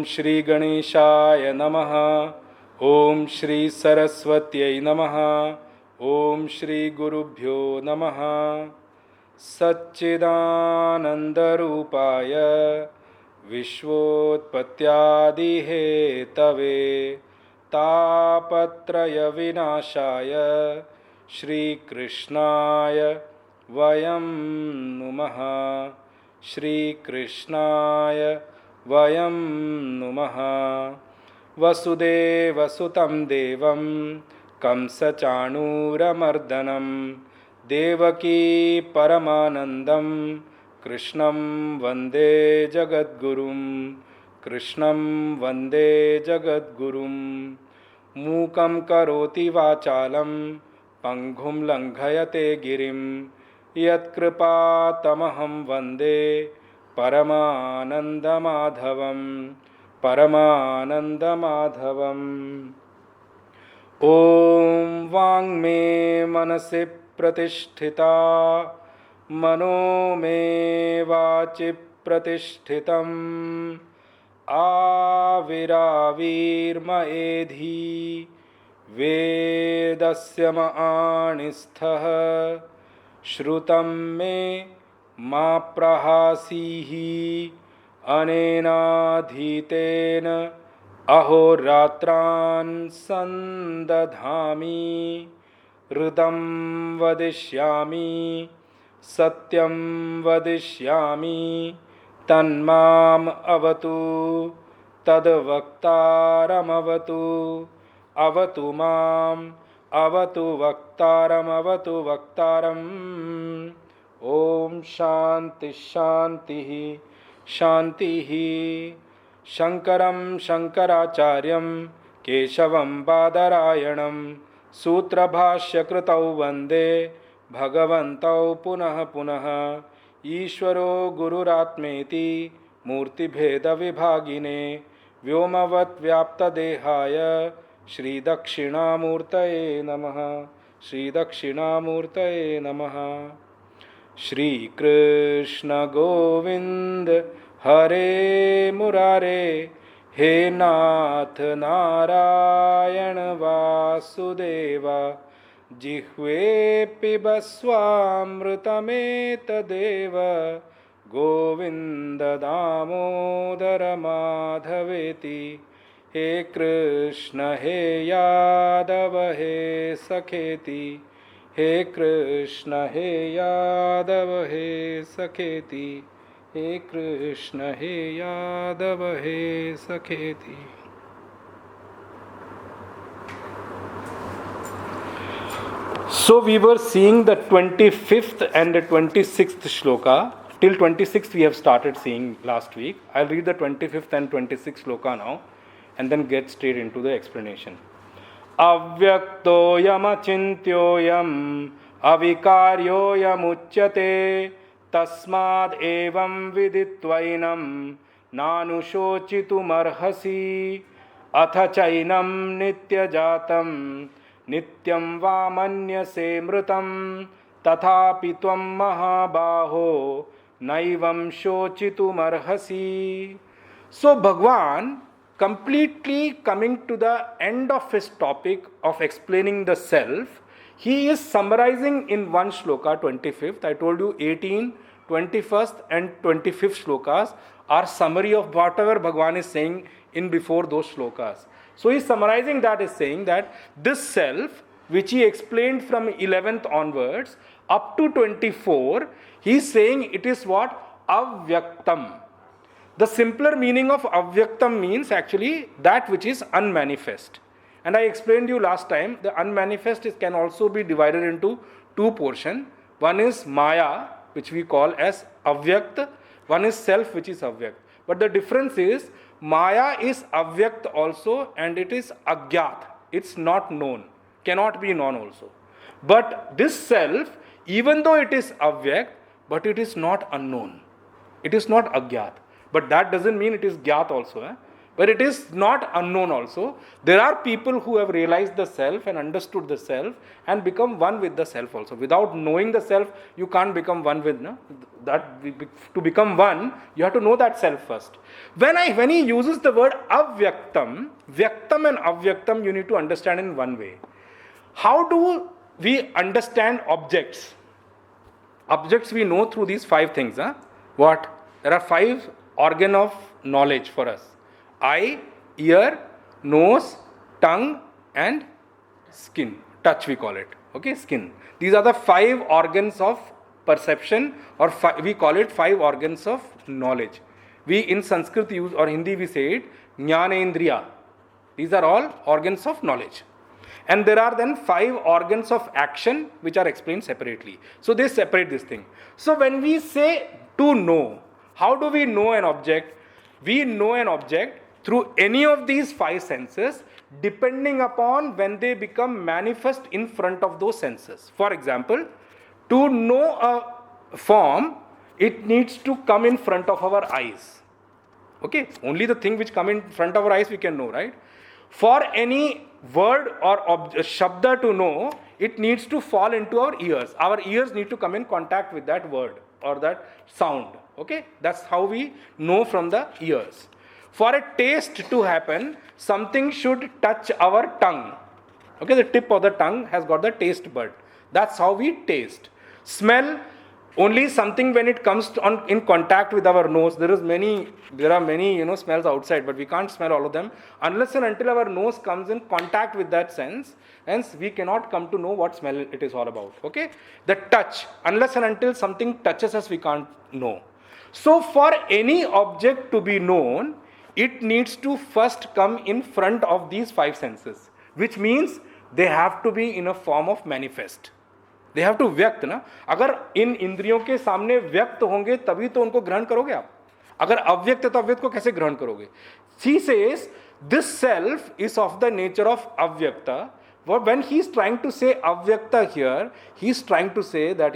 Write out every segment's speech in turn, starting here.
Shri Ganeshaya Namaha. Om Shri Saraswatyai Namaha. Om Shri Gurubhyo Namaha. Satchidanandarupaya Vishvotpatyadihetave Tapatraya Vinashaya Shri Krishnaya Vayam Numaha. Shri Krishnaya Vayam Numaha. Vasudeva Sutam Devam Kamsachanuramardanam Devaki Paramanandam Krishnam Vande Jagadgurum. Krishnam Vande Jagadgurum. Mukam Karoti Vachalam Panghum Langhayate Girim Yat Kripa Tamaham Vande Paramananda Madhavam. Paramananda Madhavam. Om Vang Me Manasi Pratisthita Mano Me Vachi Pratishthitam Aviravirma Edhi Vedasya Ma'anistha Shrutam Me Ma Prahasihi Anena Dhitena Ahoratran Sandadhami Ridam Vadishyami Satyam Vadishyami Tanmam Avatu Tadvaktaram Avatu Avatu Mam Avatu Vaktaram Avatu Vaktaram. Om Shanti Shanti Shanti. Shankaram Shankaracharyam Keshavam Badarayanam Sutrabhashya Kritau Vande Bhagavantau Punaha Punaha. Ishvaro Gururatmeti Murti Bheda Vibhagine Vyomavat Vyapta Dehaya Shri Dakshinamurtaye Namaha. Shri Dakshinamurtaye Namaha. Shri Krishna Govind Hare Murare He Nath Narayana Vasudeva Jihve Pibaswamrutameta Govinda Damodara Madhaveti. He Krishna He Yadava He Sakheti. He Krishna He Yadava He Sakheti. He Krishna He Yadava He Sakheti. So we were seeing the 25th and the 26th shloka. Till 26th we have started seeing last week. I'll read the 25th and 26th shloka now and then get straight into the explanation. Avyakto yamachintyo yam avikaryo yamuchyate tasmad evam viditvainam nanushochitumarhasi atha chainam nityajatam nityam vamanyase mrutam tathapi tvam mahabaho naivam shochitumarhasi. So Bhagwan, completely coming to the end of his topic of explaining the self, he is summarizing in one shloka, 25th. I told you 18, 21st and 25th shlokas are summary of whatever Bhagwan is saying in before those shlokas. So he is summarizing that, is saying that this self, which he explained from 11th onwards up to 24, he is saying it is what? Avyaktam. The simpler meaning of avyaktam means actually that which is unmanifest. And I explained you last time, the unmanifest can also be divided into two portions. One is Maya, which we call as avyakt. One is self, which is avyakt. But the difference is, Maya is avyakt also and it is agyat. It's not known, cannot be known also. But this self, even though it is avyakt, but it is not unknown. It is not agyat. But that doesn't mean it is gyat also. but it is not unknown also. There are people who have realized the self and understood the self and become one with the self also. Without knowing the self, you can't become one with, no? To become one, you have to know that self first. When he uses the word avyaktam, vyaktam and avyaktam, you need to understand in one way. How do we understand objects? Objects we know through these 5 things. What? There are 5 organ of knowledge for us. Eye, ear, nose, tongue and skin. Touch we call it. Okay, skin. These are the 5 organs of perception, or we call it 5 organs of knowledge. We in Sanskrit use, or Hindi we say it, Jnanendriya. These are all organs of knowledge. And there are then 5 organs of action which are explained separately. So they separate this thing. So when we say to know, how do we know an object? We know an object through any of these 5 senses, depending upon when they become manifest in front of those senses. For example, to know a form, it needs to come in front of our eyes. Okay, only the thing which come in front of our eyes we can know, right? For any word or shabda to know, it needs to fall into our ears. Our ears need to come in contact with that word or that sound. Okay, that's how we know from the ears. For a taste to happen, something should touch our tongue. Okay, the tip of the tongue has got the taste bud. That's how we taste. Smell, only something when it comes in contact with our nose. There are many smells outside, but we can't smell all of them unless and until our nose comes in contact with that sense. Hence, we cannot come to know what smell it is all about. Okay, the touch, unless and until something touches us, we can't know. So, for any object to be known, it needs to first come in front of these 5 senses, which means they have to be in a form of manifest. They have to व्यक्त ना. अगर इन इंद्रियों के सामने व्यक्त होंगे तभी तो उनको ग्रहण करोगे आप. अगर अव्यक्त है तो अव्यक्त को कैसे ग्रहण करोगे? He says this self is of the nature of avyakta. When he is trying to say avyakta here, he is trying to say that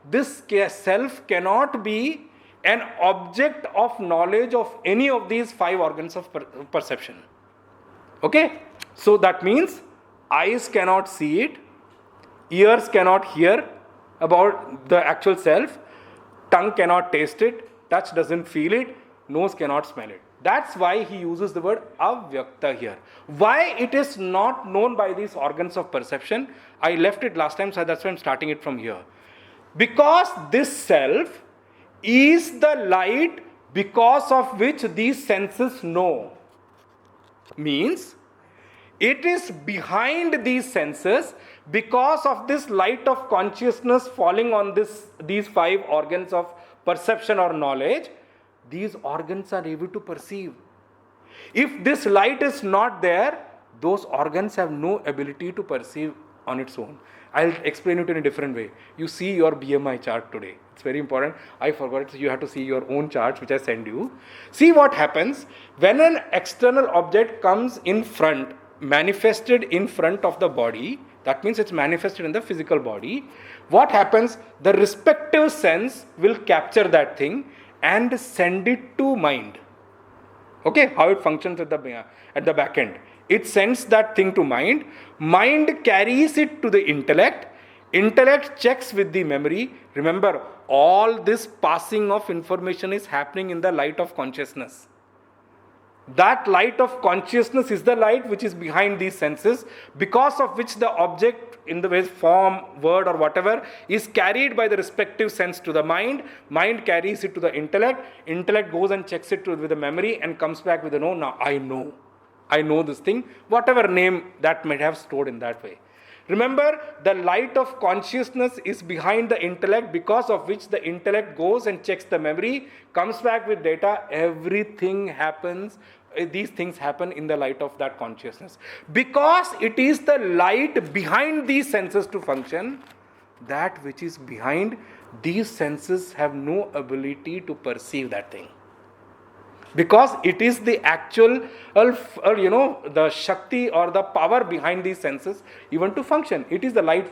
this self cannot be an object of knowledge of any of these 5 organs of perception. Okay? So that means eyes cannot see it, ears cannot hear about the actual self, tongue cannot taste it, touch doesn't feel it, nose cannot smell it. That's why he uses the word avyakta here. Why it is not known by these organs of perception? I left it last time, so that's why I'm starting it from here. Because this self is the light because of which these senses know. Means, it is behind these senses because of this light of consciousness falling on these 5 organs of perception or knowledge. These organs are able to perceive. If this light is not there, those organs have no ability to perceive on its own. I'll explain it in a different way. You see your BMI chart today. It's very important. I forgot it, so you have to see your own charts which I send you. See what happens when an external object comes in front, manifested in front of the body. That means it's manifested in the physical body. What happens? The respective sense will capture that thing and send it to mind. Okay, how it functions at the back end. It sends that thing to mind. Mind carries it to the intellect. Intellect checks with the memory. Remember, all this passing of information is happening in the light of consciousness. That light of consciousness is the light which is behind these senses, because of which the object in the way form, word or whatever is carried by the respective sense to the mind. Mind carries it to the intellect. Intellect goes and checks it with the memory and comes back with a no. Now I know this thing, whatever name that might have stored in that way. Remember, the light of consciousness is behind the intellect, because of which the intellect goes and checks the memory, comes back with data. Everything happens, these things happen in the light of that consciousness. Because it is the light behind these senses to function, that which is behind these senses have no ability to perceive that thing. Because it is the actual, the Shakti or the power behind these senses even to function. It is the light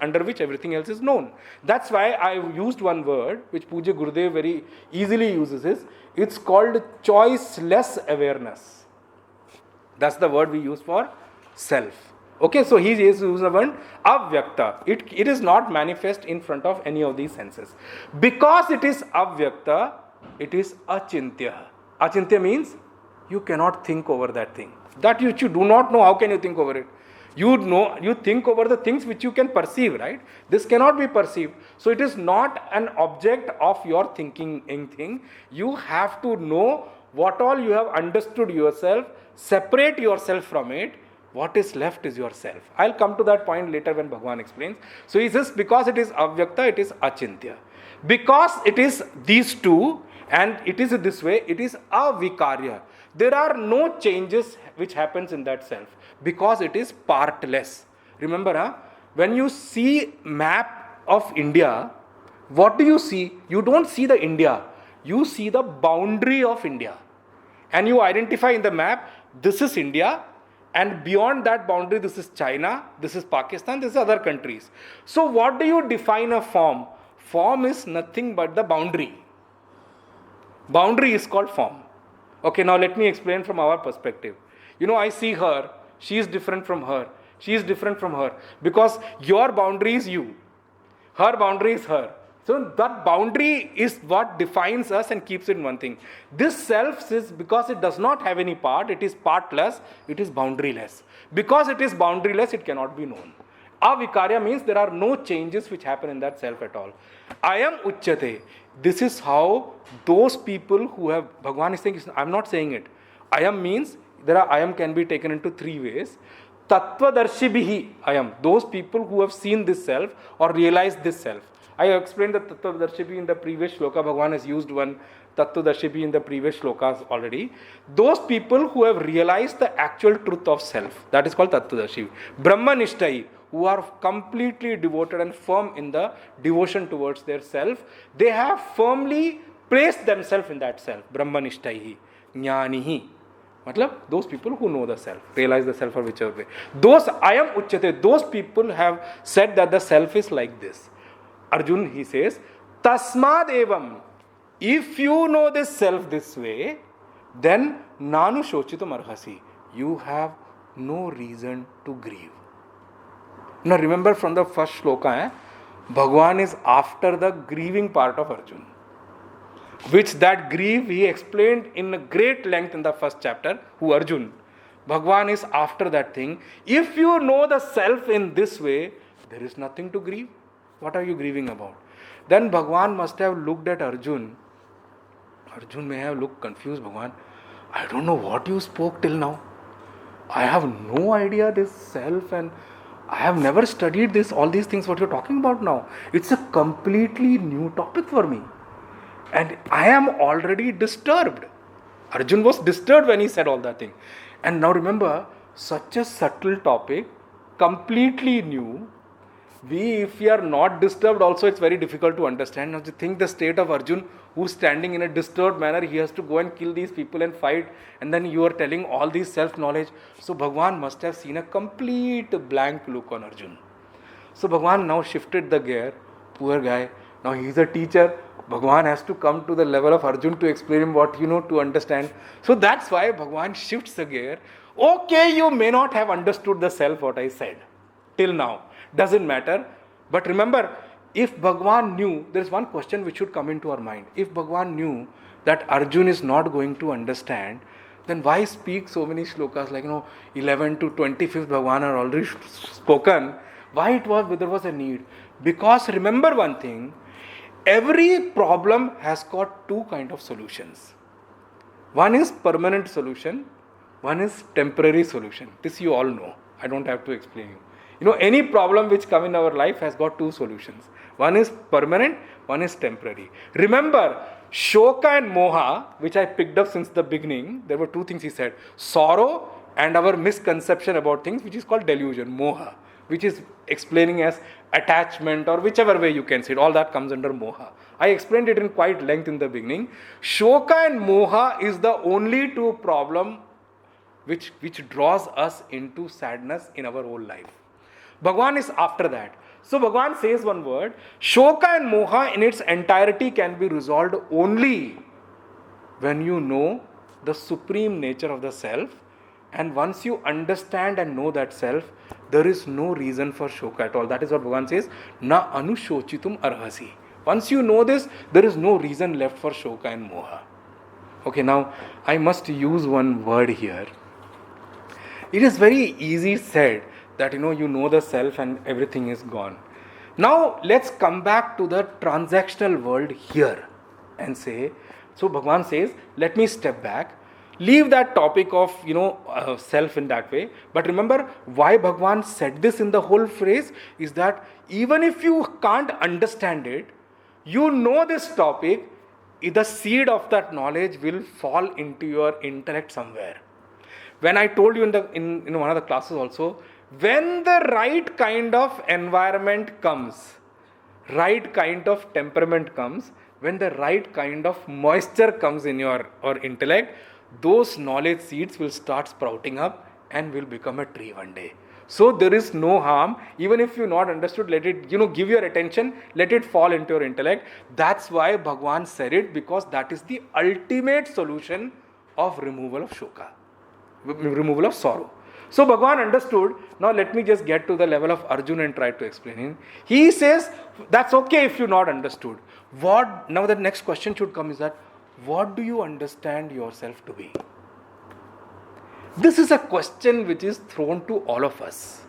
under which everything else is known. That's why I used one word which Pujya Gurudev very easily uses. It's called choiceless awareness. That's the word we use for self. Okay, so he is using the word avyakta. It is not manifest in front of any of these senses. Because it is avyakta, it is achintya. Achintya means you cannot think over that thing. That which you do not know, how can you think over it? You think over the things which you can perceive, right? This cannot be perceived. So it is not an object of your thinking thing. You have to know what all you have understood yourself, separate yourself from it. What is left is yourself. I'll come to that point later when Bhagavan explains. So he says, because it is avyakta, it is achintya. Because it is these two, and it is this way, it is avikarya. There are no changes which happens in that self, because it is partless. Remember, when you see map of India, what do you see? You don't see the India. You see the boundary of India. And you identify in the map, this is India, and beyond that boundary, this is China, this is Pakistan, this is other countries. So what do you define a form? Form is nothing but the boundary. Boundary is called form. Okay, now let me explain from our perspective. I see her, she is different from her, she is different from her, because your boundary is you, her boundary is her. So that boundary is what defines us and keeps it in one thing. This self is, because it does not have any part, it is partless, it is boundaryless. Because it is boundaryless, it cannot be known. Avikarya means there are no changes which happen in that self at all. Ayam uchyate. This is how those people who have, Bhagavan is saying, I am not saying it. Ayam means, ayam can be taken into three ways. Tattvadarshibhihi ayam. Those people who have seen this self or realized this self. I explained the Tattvadarshibhi in the previous shloka. Bhagavan has used one Tattvadarshibhi in the previous shlokas already. Those people who have realized the actual truth of self, that is called Tattvadarshibhi. Brahmanishtai, who are completely devoted and firm in the devotion towards their self, they have firmly placed themselves in that self. Brahmanishtai, jnanihi. Matlab, those people who know the self, realize the self or whichever way. Those ayam uchyate, those people have said that the self is like this. Arjun, he says, Tasmad evam. If you know this self this way, then nanu shochitam arhasi. You have no reason to grieve. Now remember from the first shloka, Bhagavan is after the grieving part of Arjun. Which that grief he explained in a great length in the first chapter, who Arjun. Bhagavan is after that thing. If you know the self in this way, there is nothing to grieve. What are you grieving about? Then Bhagavan must have looked at Arjun. Arjun may have looked confused. Bhagavan, I don't know what you spoke till now. I have no idea this self, and I have never studied this, all these things what you're talking about now. It's a completely new topic for me. And I am already disturbed. Arjun was disturbed when he said all that thing. And now remember, such a subtle topic, completely new. If we are not disturbed also, it's very difficult to understand. Now you think the state of Arjun, who's standing in a disturbed manner, he has to go and kill these people and fight, and then you are telling all these self-knowledge. So Bhagavan must have seen a complete blank look on Arjun. So Bhagavan now shifted the gear. Poor guy. Now he is a teacher. Bhagavan has to come to the level of Arjun to explain him what to understand. So that's why Bhagavan shifts the gear. Okay, you may not have understood the self what I said till now. Doesn't matter. But remember, if Bhagavan knew, there is one question which should come into our mind. If Bhagavan knew that Arjun is not going to understand, then why speak so many shlokas like 11 to 25th Bhagavan are already spoken? Why there was a need? Because remember one thing, every problem has got two kind of solutions. One is permanent solution, one is temporary solution. This you all know. I don't have to explain you. Any problem which come in our life has got two solutions. One is permanent, one is temporary. Remember, Shoka and Moha, which I picked up since the beginning, there were two things he said. Sorrow and our misconception about things, which is called delusion, Moha, which is explaining as attachment or whichever way you can see it. All that comes under Moha. I explained it in quite length in the beginning. Shoka and Moha is the only two problem which draws us into sadness in our whole life. Bhagavan is after that. So Bhagavan says one word, Shoka and Moha in its entirety can be resolved only when you know the supreme nature of the self, And once you understand and know that self, there is no reason for shoka at all. That is what Bhagavan says, na anushochitum arhasi. Once you know this, there is no reason left for shoka and moha. Okay, now I must use one word here. It is very easy said that you know the self and everything is gone. Now let's come back to the transactional world here and say, so Bhagavan says, let me step back, leave that topic of self in that way. But remember why Bhagavan said this in the whole phrase is that even if you can't understand it, you know this topic, the seed of that knowledge will fall into your intellect somewhere. When I told you in one of the classes also, when the right kind of environment comes, right kind of temperament comes, when the right kind of moisture comes in your intellect, those knowledge seeds will start sprouting up and will become a tree one day. So there is no harm, even if you not understood, let it, give your attention, let it fall into your intellect. That's why Bhagavan said it, because that is the ultimate solution of removal of shoka, removal of sorrow. So Bhagavan understood. Now let me just get to the level of Arjuna and try to explain him. He says, that's okay if you not understood. Now the next question should come is that, what do you understand yourself to be? This is a question which is thrown to all of us.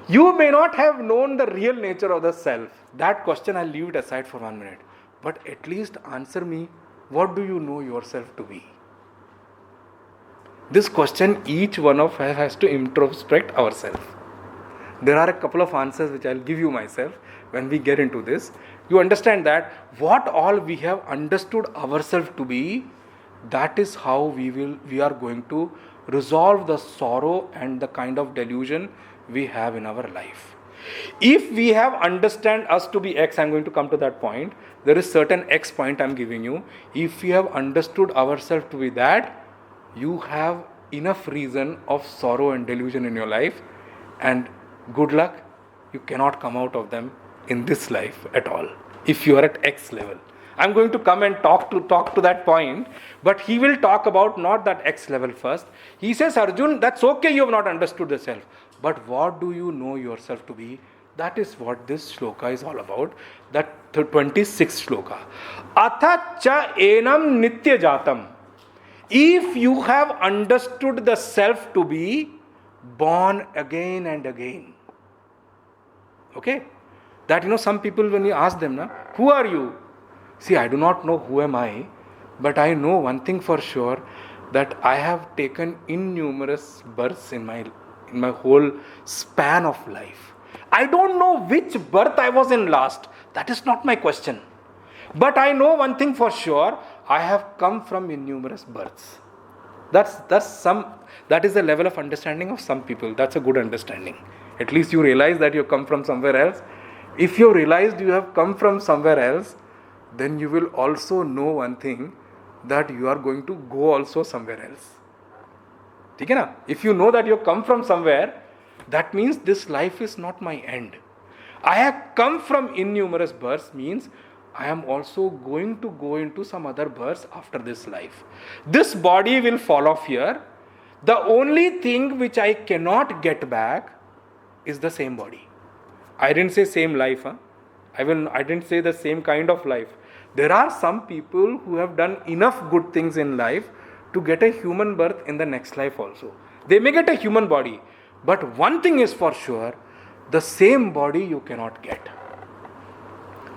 You may not have known the real nature of the self. That question I'll leave it aside for 1 minute. But at least answer me, what do you know yourself to be? This question each one of us has to introspect ourselves. There are a couple of answers which I'll give you myself when we get into this. You understand that what all we have understood ourselves to be, that is how we are going to resolve the sorrow and the kind of delusion we have in our life. If we have understand us to be X, I'm going to come to that point. There is certain X point I'm giving you. If we have understood ourselves to be that, you have enough reason of sorrow and delusion in your life, and good luck, you cannot come out of them in this life at all if you are at X level. I'm going to come and talk to that point, but he will talk about not that X level first. He says, Arjun, that's okay, you have not understood the self, but what do you know yourself to be? That is what this shloka is all about. That 26th shloka. Atha cha enam nitya jatam. If you have understood the self to be born again and again. Okay? That some people, when you ask them, who are you? See, I do not know who am I, but I know one thing for sure, that I have taken innumerous births in my whole span of life. I don't know which birth I was in last. That is not my question. But I know one thing for sure, I have come from innumerous births. That is the level of understanding of some people. That's a good understanding. At least you realize that you come from somewhere else. If you realized you have come from somewhere else, then you will also know one thing, that you are going to go also somewhere else. Okay, na? If you know that you come from somewhere, that means this life is not my end. I have come from innumerous births means I am also going to go into some other births after this life. This body will fall off here. The only thing which I cannot get back is the same body. I didn't say same life. I didn't say the same kind of life. There are some people who have done enough good things in life to get a human birth in the next life also. They may get a human body, but one thing is for sure, the same body you cannot get.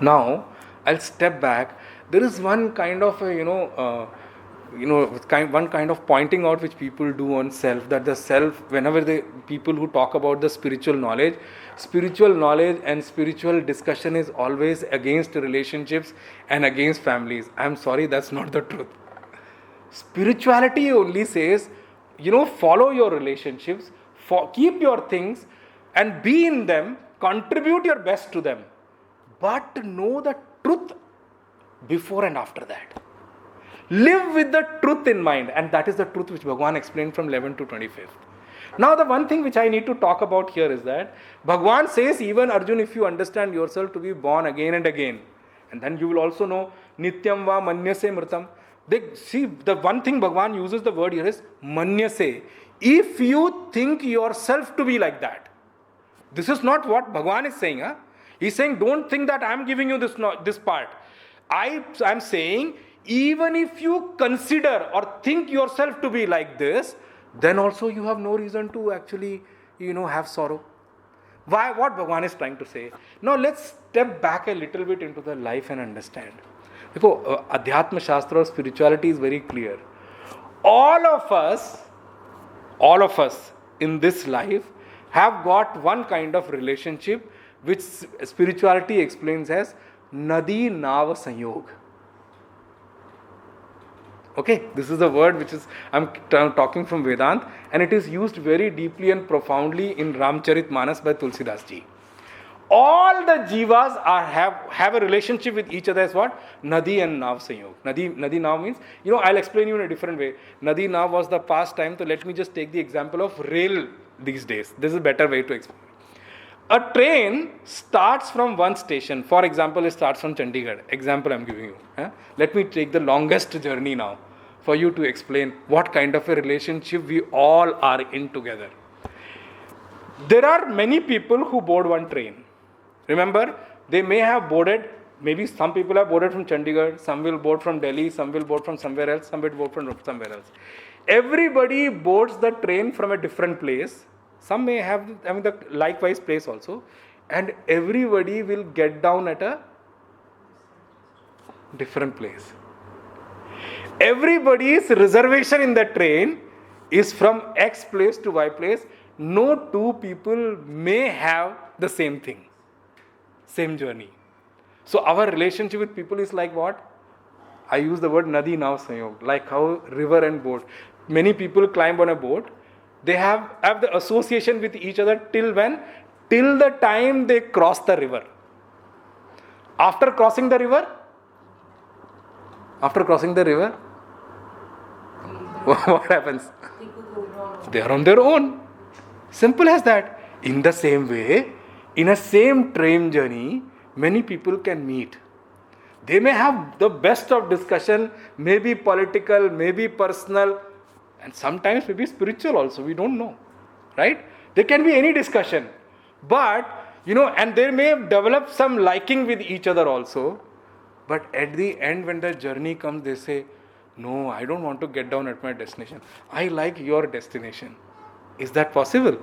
Now, I'll step back. There is one kind of one kind of pointing out which people do on self, that the self, whenever people who talk about the spiritual knowledge and spiritual discussion is always against relationships and against families. I'm sorry, that's not the truth. Spirituality only says, follow your relationships, keep your things and be in them, contribute your best to them, but know the truth before and after that. Live with the truth in mind, and that is the truth which Bhagavan explained from 11 to 25th. Now the one thing which I need to talk about here is that Bhagavan says, even Arjun, if you understand yourself to be born again and again, and then you will also know Nityam va manyase mritam. They see, the one thing Bhagavan uses the word here is manyase. If you think yourself to be like that, this is not what Bhagavan is saying. Huh? He's saying, don't think that I am giving you this part. I am saying, even if you consider or think yourself to be like this, then also you have no reason to actually, have sorrow. Why? What Bhagavan is trying to say. Now let's step back a little bit into the life and understand. देखो, अध्यात्म शास्त्र और spirituality is very clear. All of us in this life have got one kind of relationship which spirituality explains as Nadi Nav Sanyog. Okay, this is a word which is, I'm talking from Vedant, and it is used very deeply and profoundly in Ramcharitmanas by Tulsidas ji. All the jivas have a relationship with each other as what? Nadi and Nav Sanyog. Nadi Nav means, I'll explain you in a different way. Nadi Nav was the past time, so let me just take the example of rail these days. This is a better way to explain. A train starts from one station. For example, it starts from Chandigarh. Example I'm giving you. Let me take the longest journey now for you to explain what kind of a relationship we all are in together. There are many people who board one train. Remember, they may have boarded, maybe some people have boarded from Chandigarh, some will board from Delhi, some will board from somewhere else, some will board from somewhere else. Everybody boards the train from a different place. Some may have the likewise place also. And everybody will get down at a different place. Everybody's reservation in the train is from X place to Y place. No two people may have the same thing, same journey. So our relationship with people is like what? I use the word Nadi Nav Sanyog, like how river and boat. Many people climb on a boat. They have the association with each other till when? Till the time they cross the river. After crossing the river, what happens? They are on their own. Simple as that. In the same way, in a same train journey, many people can meet. They may have the best of discussion, maybe political, maybe personal, and sometimes maybe spiritual also, we don't know. Right? There can be any discussion. But, and they may develop some liking with each other also. But at the end, when the journey comes, they say, no, I don't want to get down at my destination. I like your destination. Is that possible?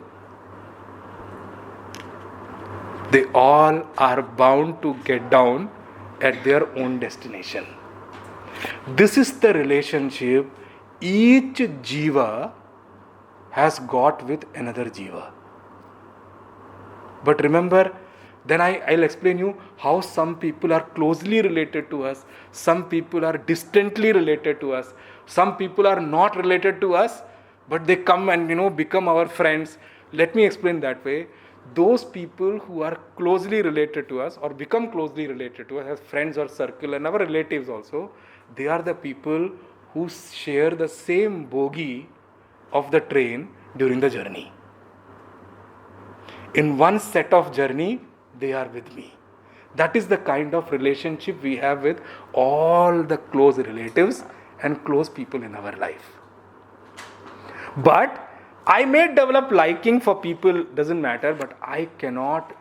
They all are bound to get down at their own destination. This is the relationship each jiva has got with another jiva. But remember, then I'll explain you how some people are closely related to us, some people are distantly related to us, some people are not related to us, but they come and become our friends. Let me explain that way. Those people who are closely related to us or become closely related to us as friends or circle and our relatives also, they are the people who share the same bogie of the train during the journey. In one set of journey, they are with me. That is the kind of relationship we have with all the close relatives and close people in our life. But I may develop liking for people, doesn't matter, but I cannot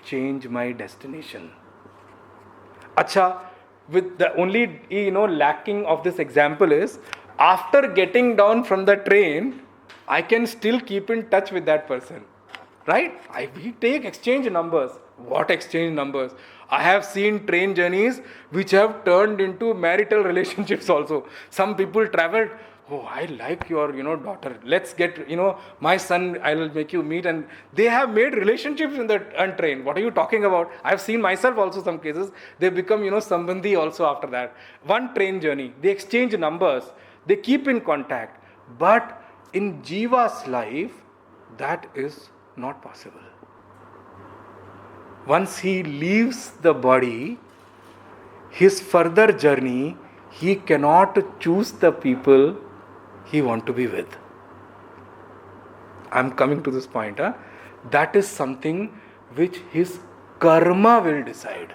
change my destination. Acha, with the only lacking of this example is, after getting down from the train, I can still keep in touch with that person. Right? We take exchange numbers. What exchange numbers? I have seen train journeys which have turned into marital relationships also. Some people traveled, oh, I like your, daughter. Let's get, my son, I will make you meet. And they have made relationships in the train. What are you talking about? I've seen myself also some cases. They become, sambandhi also after that. One train journey. They exchange numbers. They keep in contact. But in Jiva's life, that is not possible. Once he leaves the body, his further journey, he cannot choose the people he wants to be with. I'm coming to this point. That is something which his karma will decide.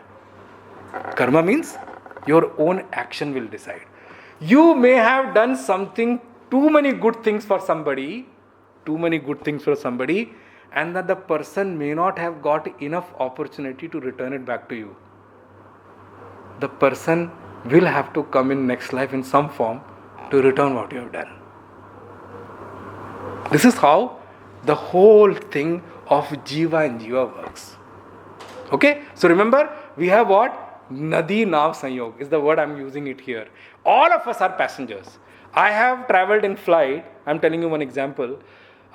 Karma means your own action will decide. You may have done something, too many good things for somebody, and that the person may not have got enough opportunity to return it back to you. The person will have to come in next life in some form to return what you have done. This is how the whole thing of Jiva and Jiva works. Okay? So remember, we have what? Nadi Nav Sanyog is the word I'm using it here. All of us are passengers. I have traveled in flight. I'm telling you one example.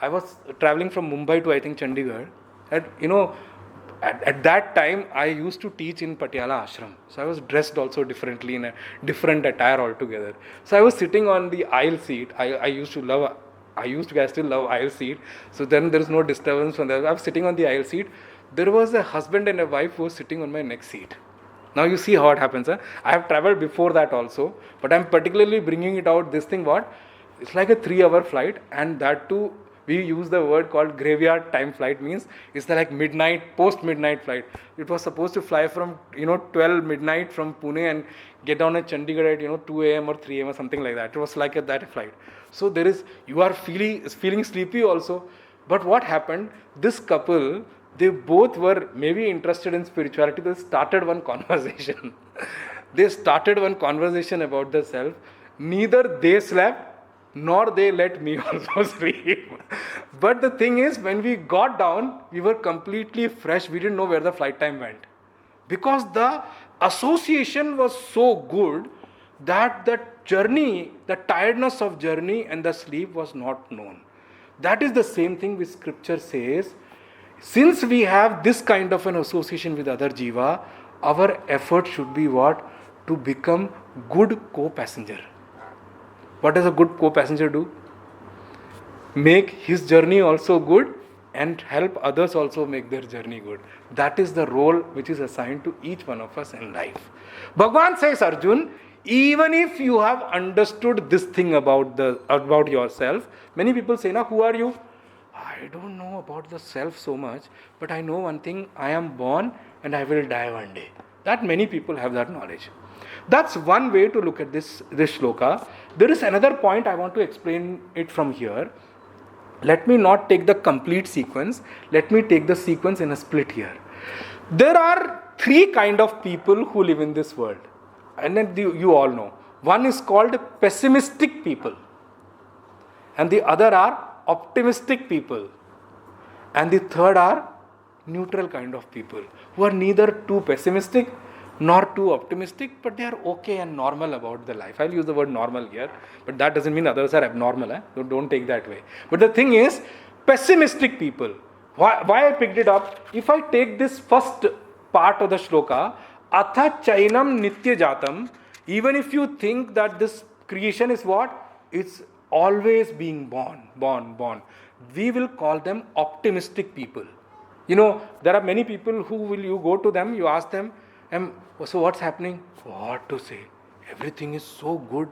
I was traveling from Mumbai to, I think, Chandigarh. At that time, I used to teach in Patiala Ashram. So I was dressed also differently in a different attire altogether. So I was sitting on the aisle seat. I still love aisle seat. So then there is no disturbance from there. I was sitting on the aisle seat. There was a husband and a wife who was sitting on my next seat. Now you see how it happens. Huh? I have traveled before that also. But I'm particularly bringing it out, this thing what? It's like a 3-hour flight, and that too, we use the word called graveyard time flight, means it's like midnight, post-midnight flight. It was supposed to fly from 12 midnight from Pune and get down at Chandigarh at 2 a.m. or 3 a.m. or something like that. It was like that flight. So you are feeling sleepy also. But what happened? This couple, they both were maybe interested in spirituality. They started one conversation. About the self. Neither they slept nor they let me also sleep. But the thing is, when we got down, we were completely fresh. We didn't know where the flight time went. Because the association was so good that the journey, the tiredness of journey and the sleep was not known. That is the same thing which scripture says. Since we have this kind of an association with other jiva, our effort should be what? To become good co-passenger. What does a good co-passenger do? Make his journey also good and help others also make their journey good. That is the role which is assigned to each one of us in life. Bhagavan says, Arjun, even if you have understood this thing about yourself, many people say, now who are you? I don't know about the self so much, but I know one thing, I am born and I will die one day. That many people have that knowledge. That's one way to look at this shloka. There is another point I want to explain it from here. Let me not take the complete sequence. Let me take the sequence in a split here. There are 3 kind of people who live in this world. And then you all know. One is called pessimistic people. And the other are optimistic people. And the third are neutral kind of people who are neither too pessimistic nor too optimistic, but they are okay and normal about the life. I'll use the word normal here, but that doesn't mean others are abnormal. So don't take that way. But the thing is, pessimistic people. Why I picked it up? If I take this first part of the shloka, Atha Chainam Nitya Jatam, even if you think that this creation is what? It's always being born. We will call them optimistic people. There are many people who will, you go to them, you ask them, so what's happening? What to say? Everything is so good.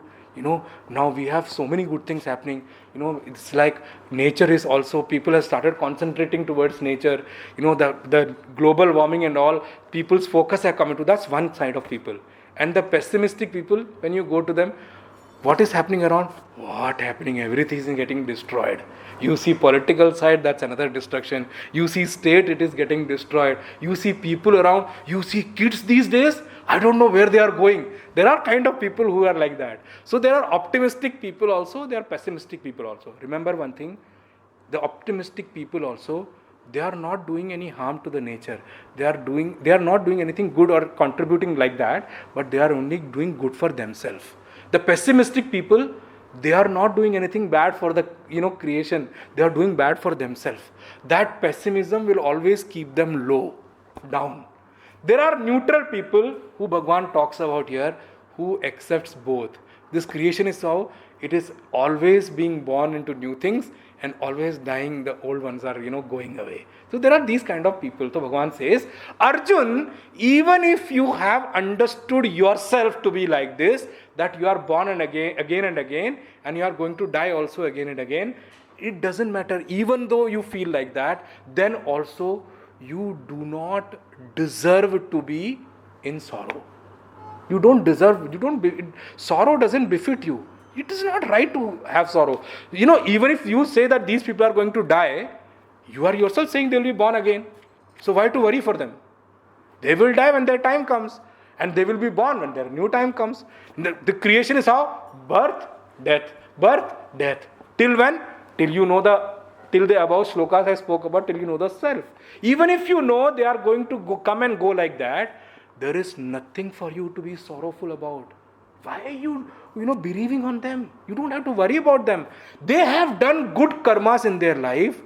Now we have so many good things happening. It's like nature is also, people have started concentrating towards nature. The global warming and all, people's focus have come into, that's one side of people. And the pessimistic people, when you go to them, what is happening around? What happening? Everything is getting destroyed. You see political side, that's another destruction. You see state, it is getting destroyed. You see people around, you see kids these days, I don't know where they are going. There are kind of people who are like that. So there are optimistic people also, there are pessimistic people also. Remember one thing, the optimistic people also, they are not doing any harm to the nature. They are not doing anything good or contributing like that, but they are only doing good for themselves. The pessimistic people, they are not doing anything bad for the creation. They are doing bad for themselves. That pessimism will always keep them low, down. There are neutral people who Bhagwan talks about here, who accepts both. This creation is how it is always being born into new things and always dying, the old ones are going away. So there are these kind of people. So Bhagwan says, Arjun, even if you have understood yourself to be like this, that you are born and again and again, and you are going to die also again and again, it doesn't matter. Even though you feel like that, then also you do not deserve to be in sorrow. You don't deserve, sorrow doesn't befit you. It is not right to have sorrow. Even if you say that these people are going to die, you are yourself saying they will be born again. So why to worry for them? They will die when their time comes, and they will be born when their new time comes. The creation is how? Birth, death. Birth, death. Till when? Till the above shlokas I spoke about, till you know the self. Even if you know they are going to come and go like that, there is nothing for you to be sorrowful about. Why are you bereaving on them? You don't have to worry about them. They have done good karmas in their life.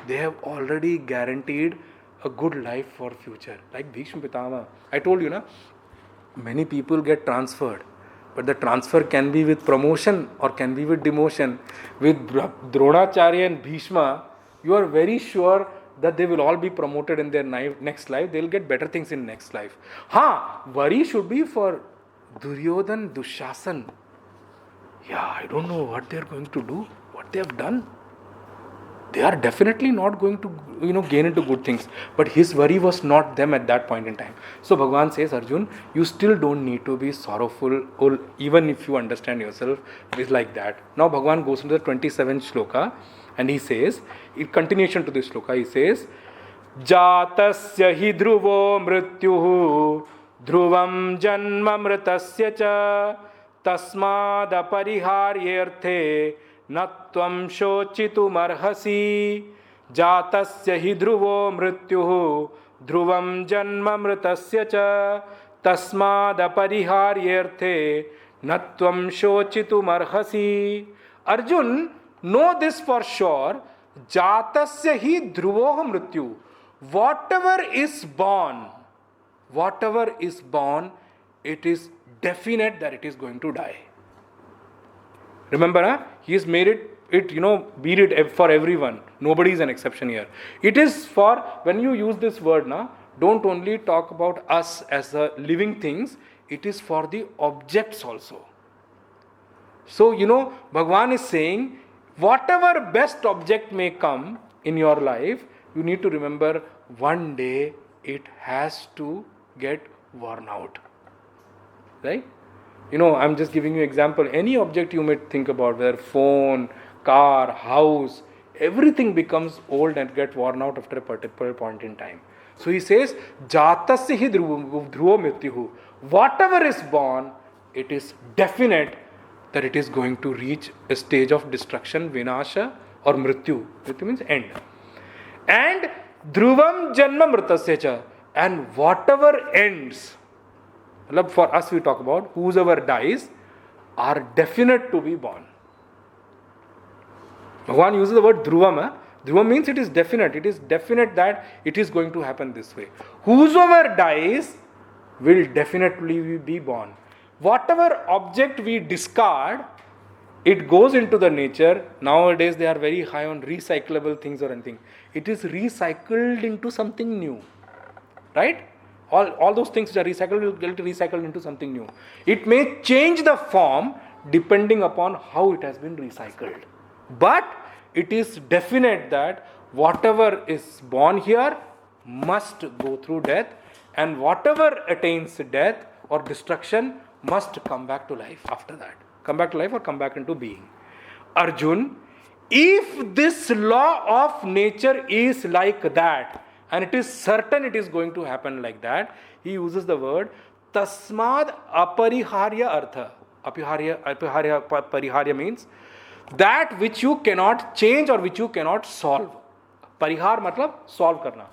They have already guaranteed a good life for future. Like Bhishma Pitama. I told you, many people get transferred. But the transfer can be with promotion or can be with demotion. With Dronacharya and Bhishma, you are very sure that they will all be promoted in their next life. They will get better things in next life. Worry should be for Duryodhan, Dushasan. I don't know what they are going to do, what they have done. They are definitely not going to, gain into good things. But his worry was not them at that point in time. So Bhagavan says, Arjun, you still don't need to be sorrowful, even if you understand yourself is like that. Now Bhagavan goes into the 27th shloka and he says, in continuation to this shloka, he says, Jatasya hi dhruvo mrityuhu dhruvam janma mritasya cha tasmad apariharyarthe natvam shochitumarhasi jatasya hi dhruvo mrityuhu dhruvam janma mritasya cha tasmad apariharyarthe natvam shochitumarhasi. Arjun, know this for sure, jatasya hi dhruvo mrityu. Whatever is born, it is definite that it is going to die. Remember, he has made it for everyone. Nobody is an exception here. It is for, when you use this word, don't only talk about us as the living things, it is for the objects also. So, Bhagavan is saying, whatever best object may come in your life, you need to remember one day it has to get worn out. Right? I'm just giving you example. Any object you may think about, whether phone, car, house, everything becomes old and get worn out after a particular point in time. So he says, Jatasya hi dhruvo mrityuhu. Whatever is born, it is definite that it is going to reach a stage of destruction, vinasha or mrityu. Mrityu means end. And dhruvam janma mritasya cha. And whatever ends, for us we talk about, whosoever dies, are definite to be born. Bhagavan uses the word dhruvam. Dhruvam means it is definite. It is definite that it is going to happen this way. Whosoever dies will definitely be born. Whatever object we discard, it goes into the nature. Nowadays they are very high on recyclable things or anything. It is recycled into something new. Right? All those things which are recycled will get recycled into something new. It may change the form depending upon how it has been recycled. But it is definite that whatever is born here must go through death, and whatever attains death or destruction must come back to life after that. Come back to life or come back into being. Arjun, if this law of nature is like that, and it is certain it is going to happen like that, he uses the word tasmad apariharya artha. Pariharya means that which you cannot change or which you cannot solve. Parihar matlab solve karna.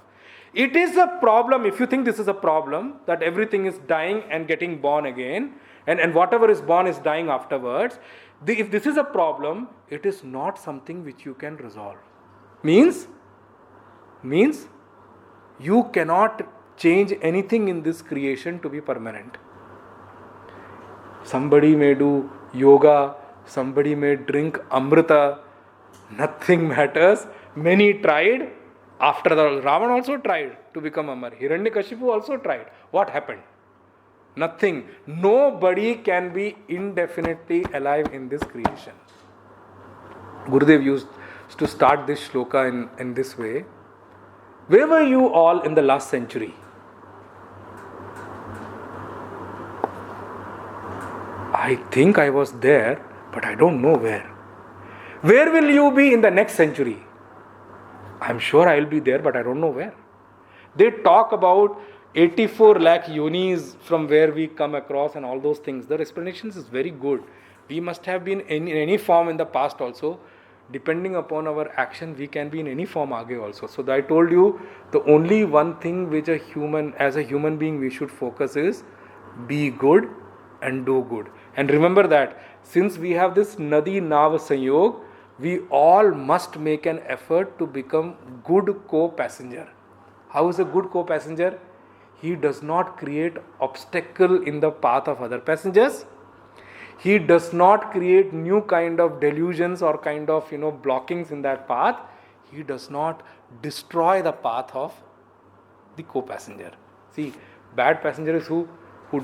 It is a problem, if you think this is a problem, that everything is dying and getting born again, and whatever is born is dying afterwards. If this is a problem, it is not something which you can resolve. Means you cannot change anything in this creation to be permanent. Somebody may do yoga, somebody may drink amrita, nothing matters. Many tried. After the Ravan also tried to become Amar. Hiranyakashipu also tried. What happened? Nothing. Nobody can be indefinitely alive in this creation. Gurudev used to start this shloka in this way. Where were you all in the last century? I think I was there, but I don't know where. Where will you be in the next century? I'm sure I will be there, but I don't know where. They talk about 84 lakh yonis from where we come across and all those things. Their explanations is very good. We must have been in any form in the past also. Depending upon our action, we can be in any form aage also. So I told you, the only one thing which as a human being, we should focus is be good and do good. And remember that since we have this Nadi Nav Sanyog, we all must make an effort to become good co-passenger. How is a good co-passenger? He does not create obstacle in the path of other passengers. He does not create new kind of delusions or kind of blockings in that path. He does not destroy the path of the co-passenger. See, bad passenger is who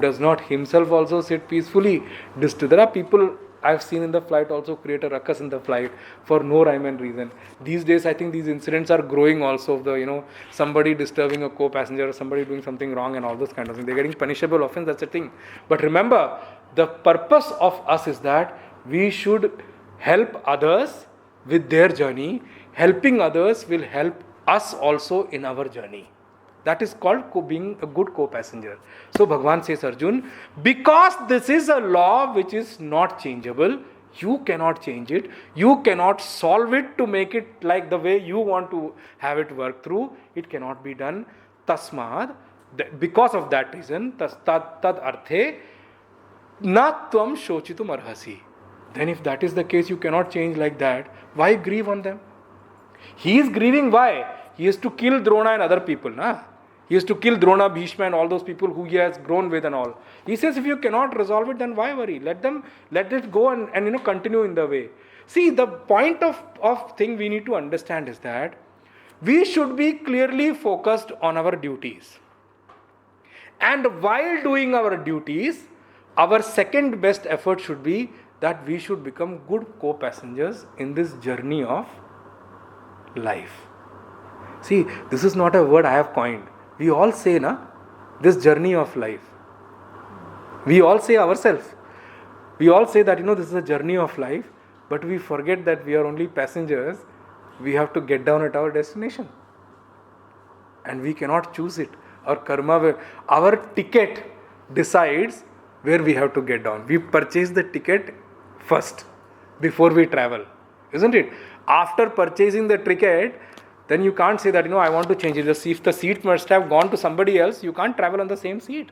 does not himself also sit peacefully. There are people I've seen in the flight also create a ruckus in the flight for no rhyme and reason. These days, I think these incidents are growing also of the, somebody disturbing a co-passenger or somebody doing something wrong and all those kind of things. They're getting punishable offense, that's the thing. But remember, the purpose of us is that we should help others with their journey. Helping others will help us also in our journey. That is called being a good co-passenger. So Bhagavan says, Arjun, because this is a law which is not changeable, you cannot change it, you cannot solve it to make it like the way you want to have it work through, it cannot be done. Tasmad, because of that reason, tad arthe, na tvam shochitum arhasi. Then if that is the case, you cannot change like that, why grieve on them? He is grieving why? He has to kill Drona and other people. He has to kill Drona, Bhishma and all those people who he has grown with and all. He says if you cannot resolve it, then why worry? Let it go and continue in the way. See, the point of thing we need to understand is that we should be clearly focused on our duties. And while doing our duties, our second best effort should be that we should become good co-passengers in this journey of life. See, this is not a word I have coined. We all say, this journey of life. We all say ourselves. We all say that, this is a journey of life, but we forget that we are only passengers. We have to get down at our destination. And we cannot choose it. Our karma, our ticket decides where we have to get down. We purchase the ticket first before we travel. Isn't it? After purchasing the ticket, then you can't say that, I want to change it. If the seat must have gone to somebody else, you can't travel on the same seat.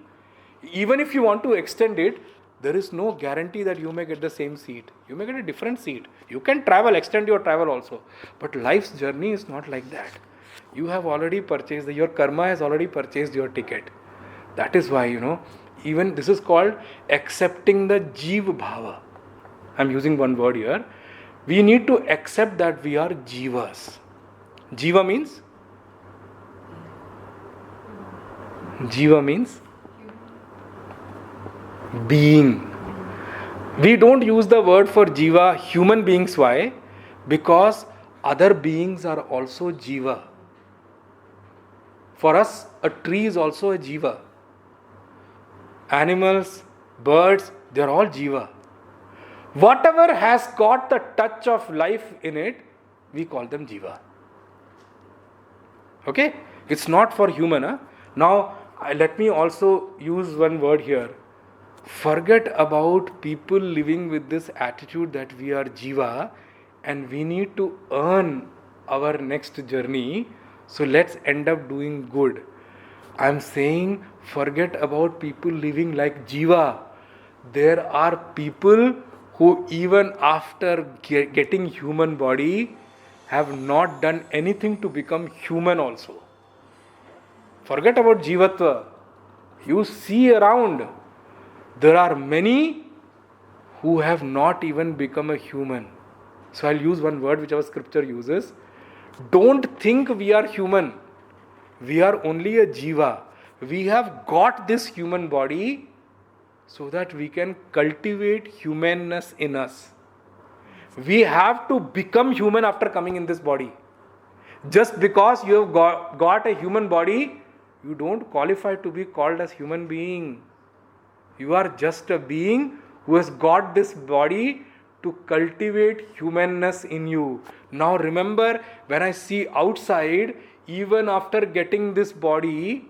Even if you want to extend it, there is no guarantee that you may get the same seat. You may get a different seat. You can extend your travel also. But life's journey is not like that. You have already purchased, your karma has already purchased your ticket. That is why, even this is called accepting the Jeev Bhava. I'm using one word here. We need to accept that we are Jivas. Jiva means? Jiva means being. We don't use the word for Jiva, human beings. Why? Because other beings are also Jiva. For us, a tree is also a Jiva. Animals, birds, they are all Jiva. Whatever has got the touch of life in it, we call them Jiva. Okay? It's not for human. Now, let me also use one word here. Forget about people living with this attitude that we are Jiva and we need to earn our next journey. So let's end up doing good. I'm saying forget about people living like Jiva. There are people who even after getting human body have not done anything to become human also. Forget about Jivatva. You see around, there are many who have not even become a human. So I'll use one word which our scripture uses. Don't think we are human. We are only a Jiva. We have got this human body so that we can cultivate humanness in us. We have to become human after coming in this body. Just because you have got a human body, you don't qualify to be called as human being. You are just a being who has got this body to cultivate humanness in you. Now remember, when I see outside, even after getting this body,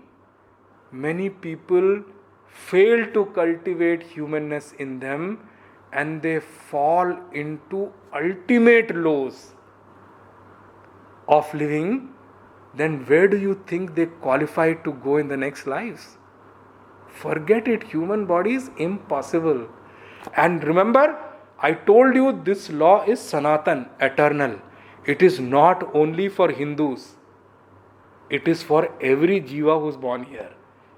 many people fail to cultivate humanness in them and they fall into ultimate lows of living. Then where do you think they qualify to go in the next lives? Forget it. Human body is impossible. And remember, I told you this law is Sanatan, eternal. It is not only for Hindus. It is for every jiva who is born here,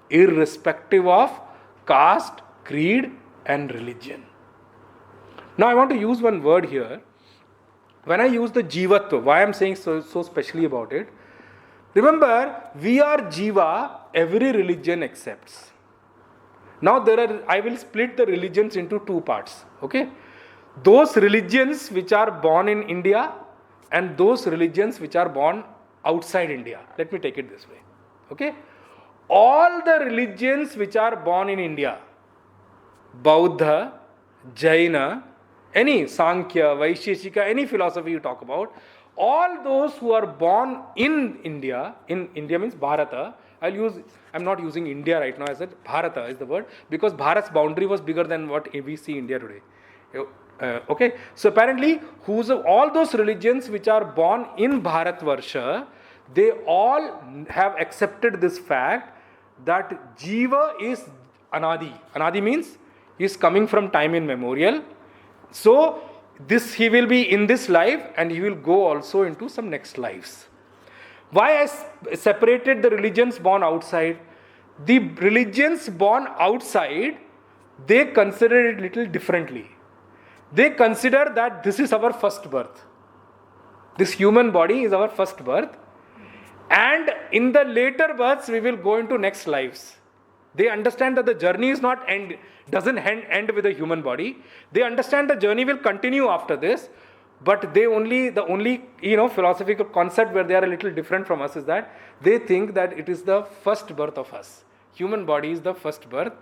irrespective of caste, creed and religion. Now I want to use one word here. When I use the jivatva, why I am saying so specially about it, remember, we are jiva, every religion accepts. Now I will split the religions into two parts. Okay? Those religions which are born in India and those religions which are born outside India. Let me take it this way. Okay? All the religions which are born in India, Buddha, Jaina, any Sankhya, Vaisheshika, any philosophy you talk about, all those who are born in India means Bharata. I'm not using India right now, I said Bharata is the word, because Bharat's boundary was bigger than what we see India today. Okay, so apparently, all those religions which are born in Bharatvarsha, they all have accepted this fact that Jiva is Anadi. Anadi means he is coming from time immemorial. So, he will be in this life and he will go also into some next lives. Why I separated the religions born outside? The religions born outside, they consider it little differently. They consider that this is our first birth. This human body is our first birth. And in the later births, we will go into next lives. They understand that the journey is not doesn't end with the human body. They understand the journey will continue after this. But the only philosophical concept where they are a little different from us is that they think that it is the first birth of us. Human body is the first birth.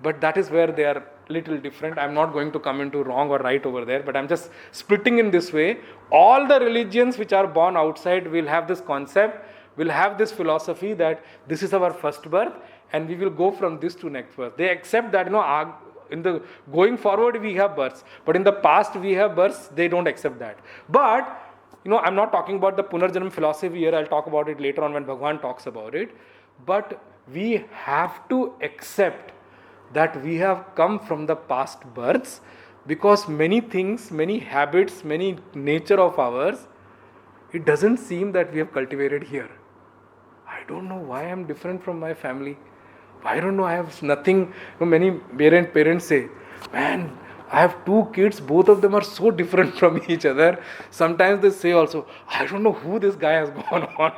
But that is where they are little different. I'm not going to come into wrong or right over there, but I'm just splitting in this way. All the religions which are born outside will have this concept, will have this philosophy that this is our first birth and we will go from this to next birth. They accept that, in the going forward we have births, but in the past we have births. They don't accept that. But, I'm not talking about the Punarjanam philosophy here. I'll talk about it later on when Bhagwan talks about it. But we have to accept that we have come from the past births, because many things, many habits, many nature of ours, it doesn't seem that we have cultivated here. I don't know why I'm different from my family. I don't know, I have nothing. Many parents say, man, I have 2 kids, both of them are so different from each other. Sometimes they say also, I don't know who this guy has gone on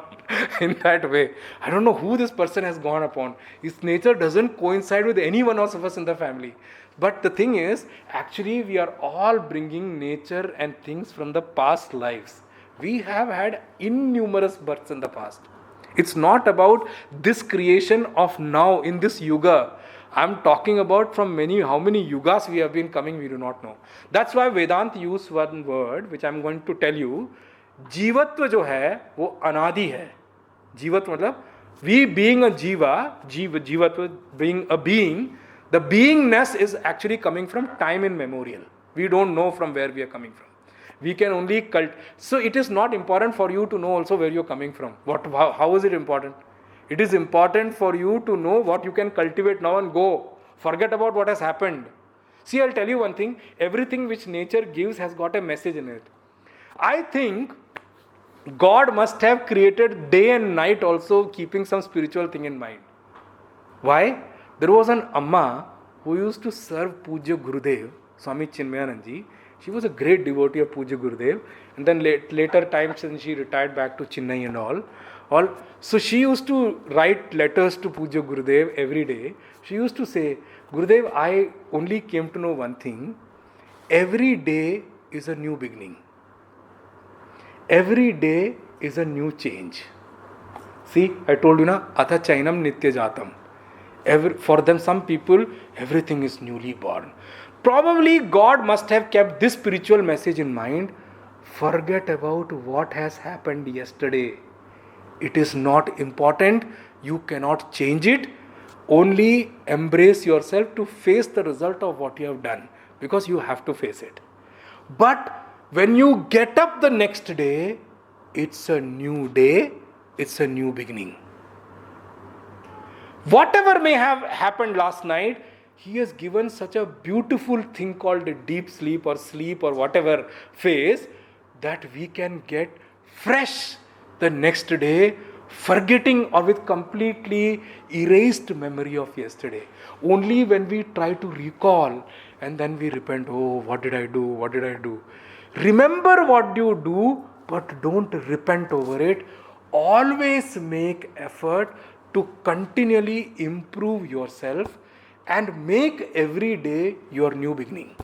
in that way. I don't know who this person has gone upon. His nature doesn't coincide with any one of us in the family. But the thing is, actually we are all bringing nature and things from the past lives. We have had innumerous births in the past. It's not about this creation of now in this yuga. I'm talking about from how many yugas we have been coming, we do not know. That's why Vedanta used one word which I'm going to tell you. Jivatva jo hai, wo anadi hai. Jivatva matlab, we being a jivatva being a being, the beingness is actually coming from time immemorial. We don't know from where we are coming from. We can only So it is not important for you to know also where you're coming from. How is it important? It is important for you to know what you can cultivate now and go. Forget about what has happened. See, I'll tell you one thing. Everything which nature gives has got a message in it. I think God must have created day and night also, keeping some spiritual thing in mind. Why? There was an Amma who used to serve Pujya Gurudev, Swami Chinmayanandji. She was a great devotee of Pujya Gurudev. And then later times when she retired back to Chennai and all. So she used to write letters to Pujya Gurudev every day. She used to say, Gurudev, I only came to know one thing. Every day is a new beginning. Every day is a new change. See, I told you na, Atha Chainam Nitya Jatam. For them, some people, everything is newly born. Probably God must have kept this spiritual message in mind. Forget about what has happened yesterday. It is not important. You cannot change it. Only embrace yourself to face the result of what you have done, because you have to face it. But when you get up the next day, it's a new day, it's a new beginning. Whatever may have happened last night, he has given such a beautiful thing called a deep sleep or whatever phase, that we can get fresh the next day, forgetting or with completely erased memory of yesterday. Only when we try to recall and then we repent, oh, what did I do? What did I do? Remember what you do, but don't repent over it. Always make effort to continually improve yourself and make every day your new beginning.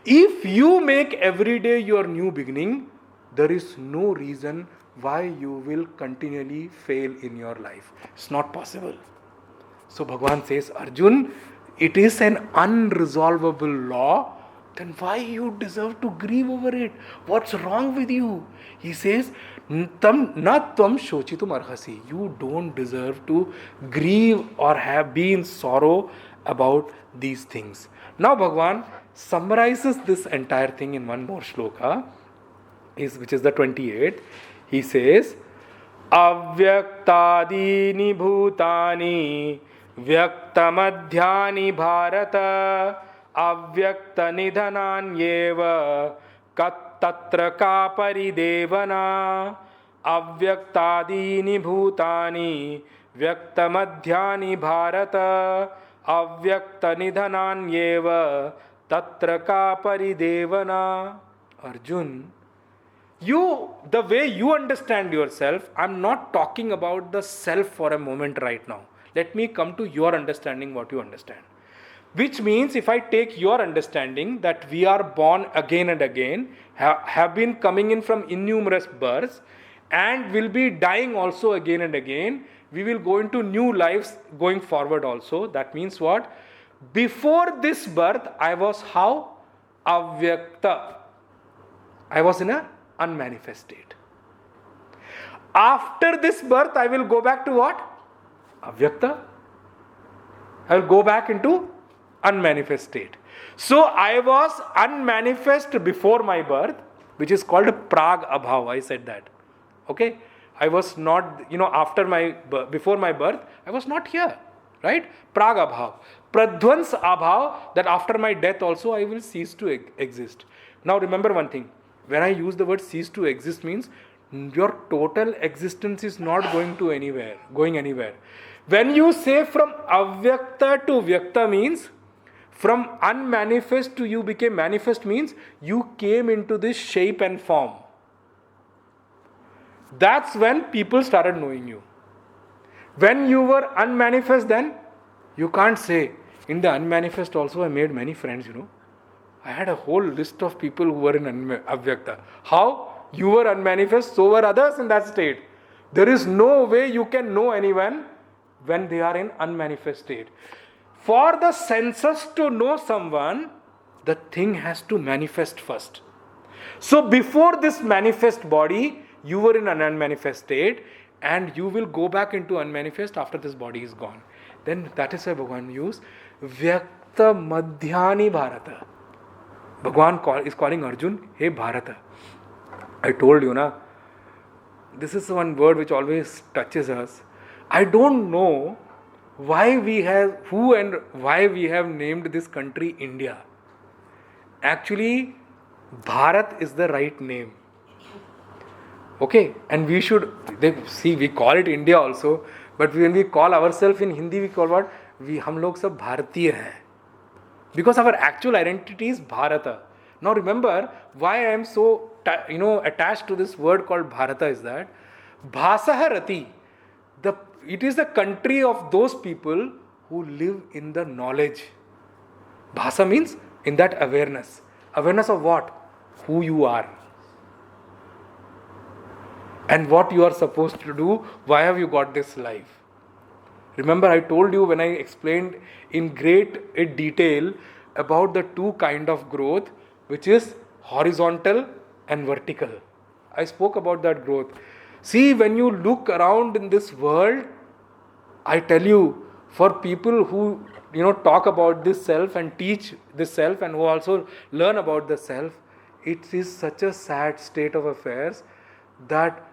If you make every day your new beginning, there is no reason why you will continually fail in your life. It's not possible. So Bhagavan says, Arjun, it is an unresolvable law. Then why you deserve to grieve over it? What's wrong with you? He says, Tam na tvam shochitum arhasi. You don't deserve to grieve or be in sorrow about these things. Now Bhagavan summarizes this entire thing in one more shloka, which is the 28th. He says, Avyaktadini bhutani vyaktamadhyani bharata avyakta nidhananyeva kattatra ka paridevana Avyaktadini bhutani vyaktamadhyani bharata avyakta nidhananyeva tatra ka paridevana. Arjun, the way you understand yourself, I'm not talking about the self for a moment right now. Let me come to your understanding what you understand. Which means if I take your understanding that we are born again and again, have been coming in from innumerous births, and will be dying also again and again, we will go into new lives going forward also. That means what? Before this birth, I was how? Avyakta. I was in a unmanifest state. After this birth, I will go back to what? Avyakta. I will go back into unmanifest state. So I was unmanifest before my birth, which is called Prag Abhav. I said that. Okay? I was not, before my birth, I was not here. Right? Prag Abhav. Pradhvans Abhav, that after my death also I will cease to exist. Now remember one thing. When I use the word cease to exist means your total existence is not going anywhere. When you say from avyakta to vyakta means from unmanifest to you became manifest means you came into this shape and form. That's when people started knowing you. When you were unmanifest, then you can't say. In the unmanifest also I made many friends, I had a whole list of people who were in avyakta. How? You were unmanifest, so were others in that state. There is no way you can know anyone when they are in unmanifest state. For the senses to know someone, the thing has to manifest first. So before this manifest body, you were in an unmanifest state, and you will go back into unmanifest after this body is gone. Then that is why Bhagavan used Vyakta Madhyani Bharata. Bhagavan is calling Arjun, hey Bharata. I told you, this is one word which always touches us. I don't know why we have named this country India. Actually, Bharat is the right name. Okay, and we call it India also, but when we call ourselves in Hindi, we call what? हम लोग सब भारतीय हैं. Because our actual identity is Bharata. Now remember, why I am so attached to this word called Bharata is that Bhasaha Rati, it is the country of those people who live in the knowledge. Bhasa means in that awareness. Awareness of what? Who you are. And what you are supposed to do. Why have you got this life? Remember, I told you when I explained in great detail about the two kind of growth, which is horizontal and vertical. I spoke about that growth. See, when you look around in this world, I tell you, for people who talk about this self and teach this self and who also learn about the self, it is such a sad state of affairs that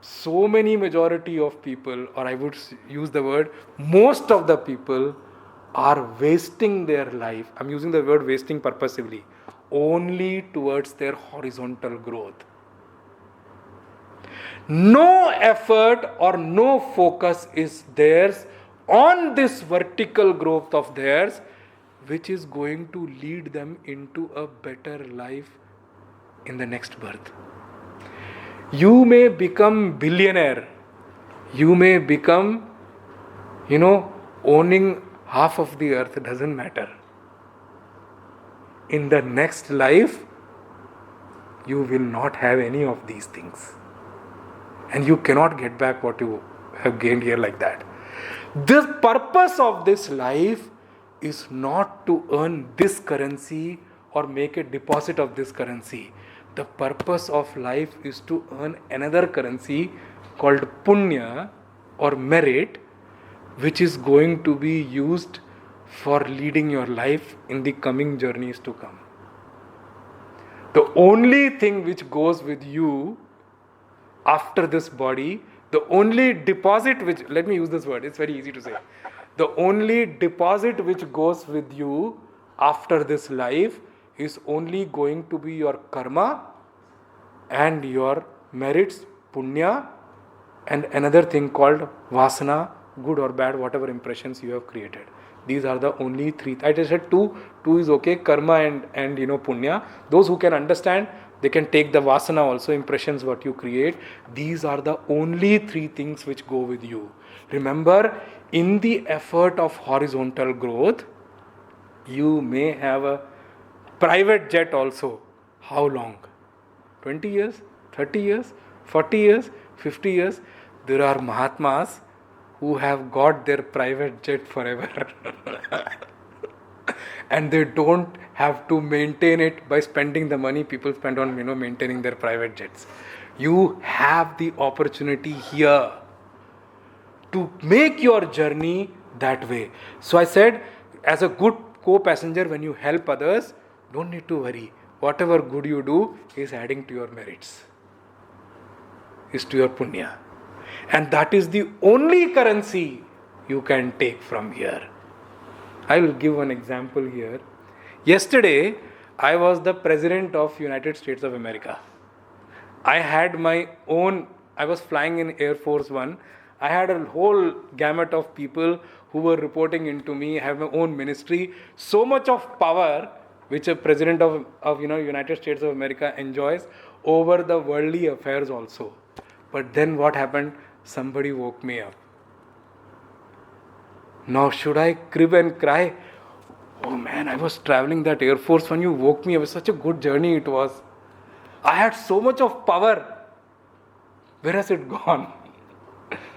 so many majority of people, or I would use the word most of the people, are wasting their life. I'm using the word wasting purposively, only towards their horizontal growth. No effort or no focus is theirs on this vertical growth of theirs, which is going to lead them into a better life in the next birth. You may become billionaire. You may become, owning half of the earth. It doesn't matter. In the next life, you will not have any of these things. And you cannot get back what you have gained here like that. The purpose of this life is not to earn this currency or make a deposit of this currency. The purpose of life is to earn another currency called punya or merit, which is going to be used for leading your life in the coming journeys to come. The only thing which goes with you after this body, the only deposit which, let me use this word, it's very easy to say. The only deposit which goes with you after this life is only going to be your karma and your merits, punya, and another thing called vasana, good or bad, whatever impressions you have created. These are the only three. I just said two is okay, karma and punya. Those who can understand, they can take the vasana also, impressions what you create. These are the only three things which go with you. Remember, in the effort of horizontal growth, you may have a private jet also. How long? 20 years, 30 years, 40 years, 50 years. There are Mahatmas who have got their private jet forever. And they don't have to maintain it by spending the money people spend on maintaining their private jets. You have the opportunity here to make your journey that way. So I said, as a good co-passenger, when you help others, don't need to worry. Whatever good you do is adding to your merits, is to your punya. And that is the only currency you can take from here. I will give one example here. Yesterday, I was the President of United States of America. I had my own, I was flying in Air Force One. I had a whole gamut of people who were reporting into me. I have my own ministry. So much of power which a President of United States of America enjoys over the worldly affairs also. But then what happened? Somebody woke me up. Now should I crib and cry? Oh man, I was traveling that Air Force when you woke me up. It was such a good journey it was. I had so much of power. Where has it gone?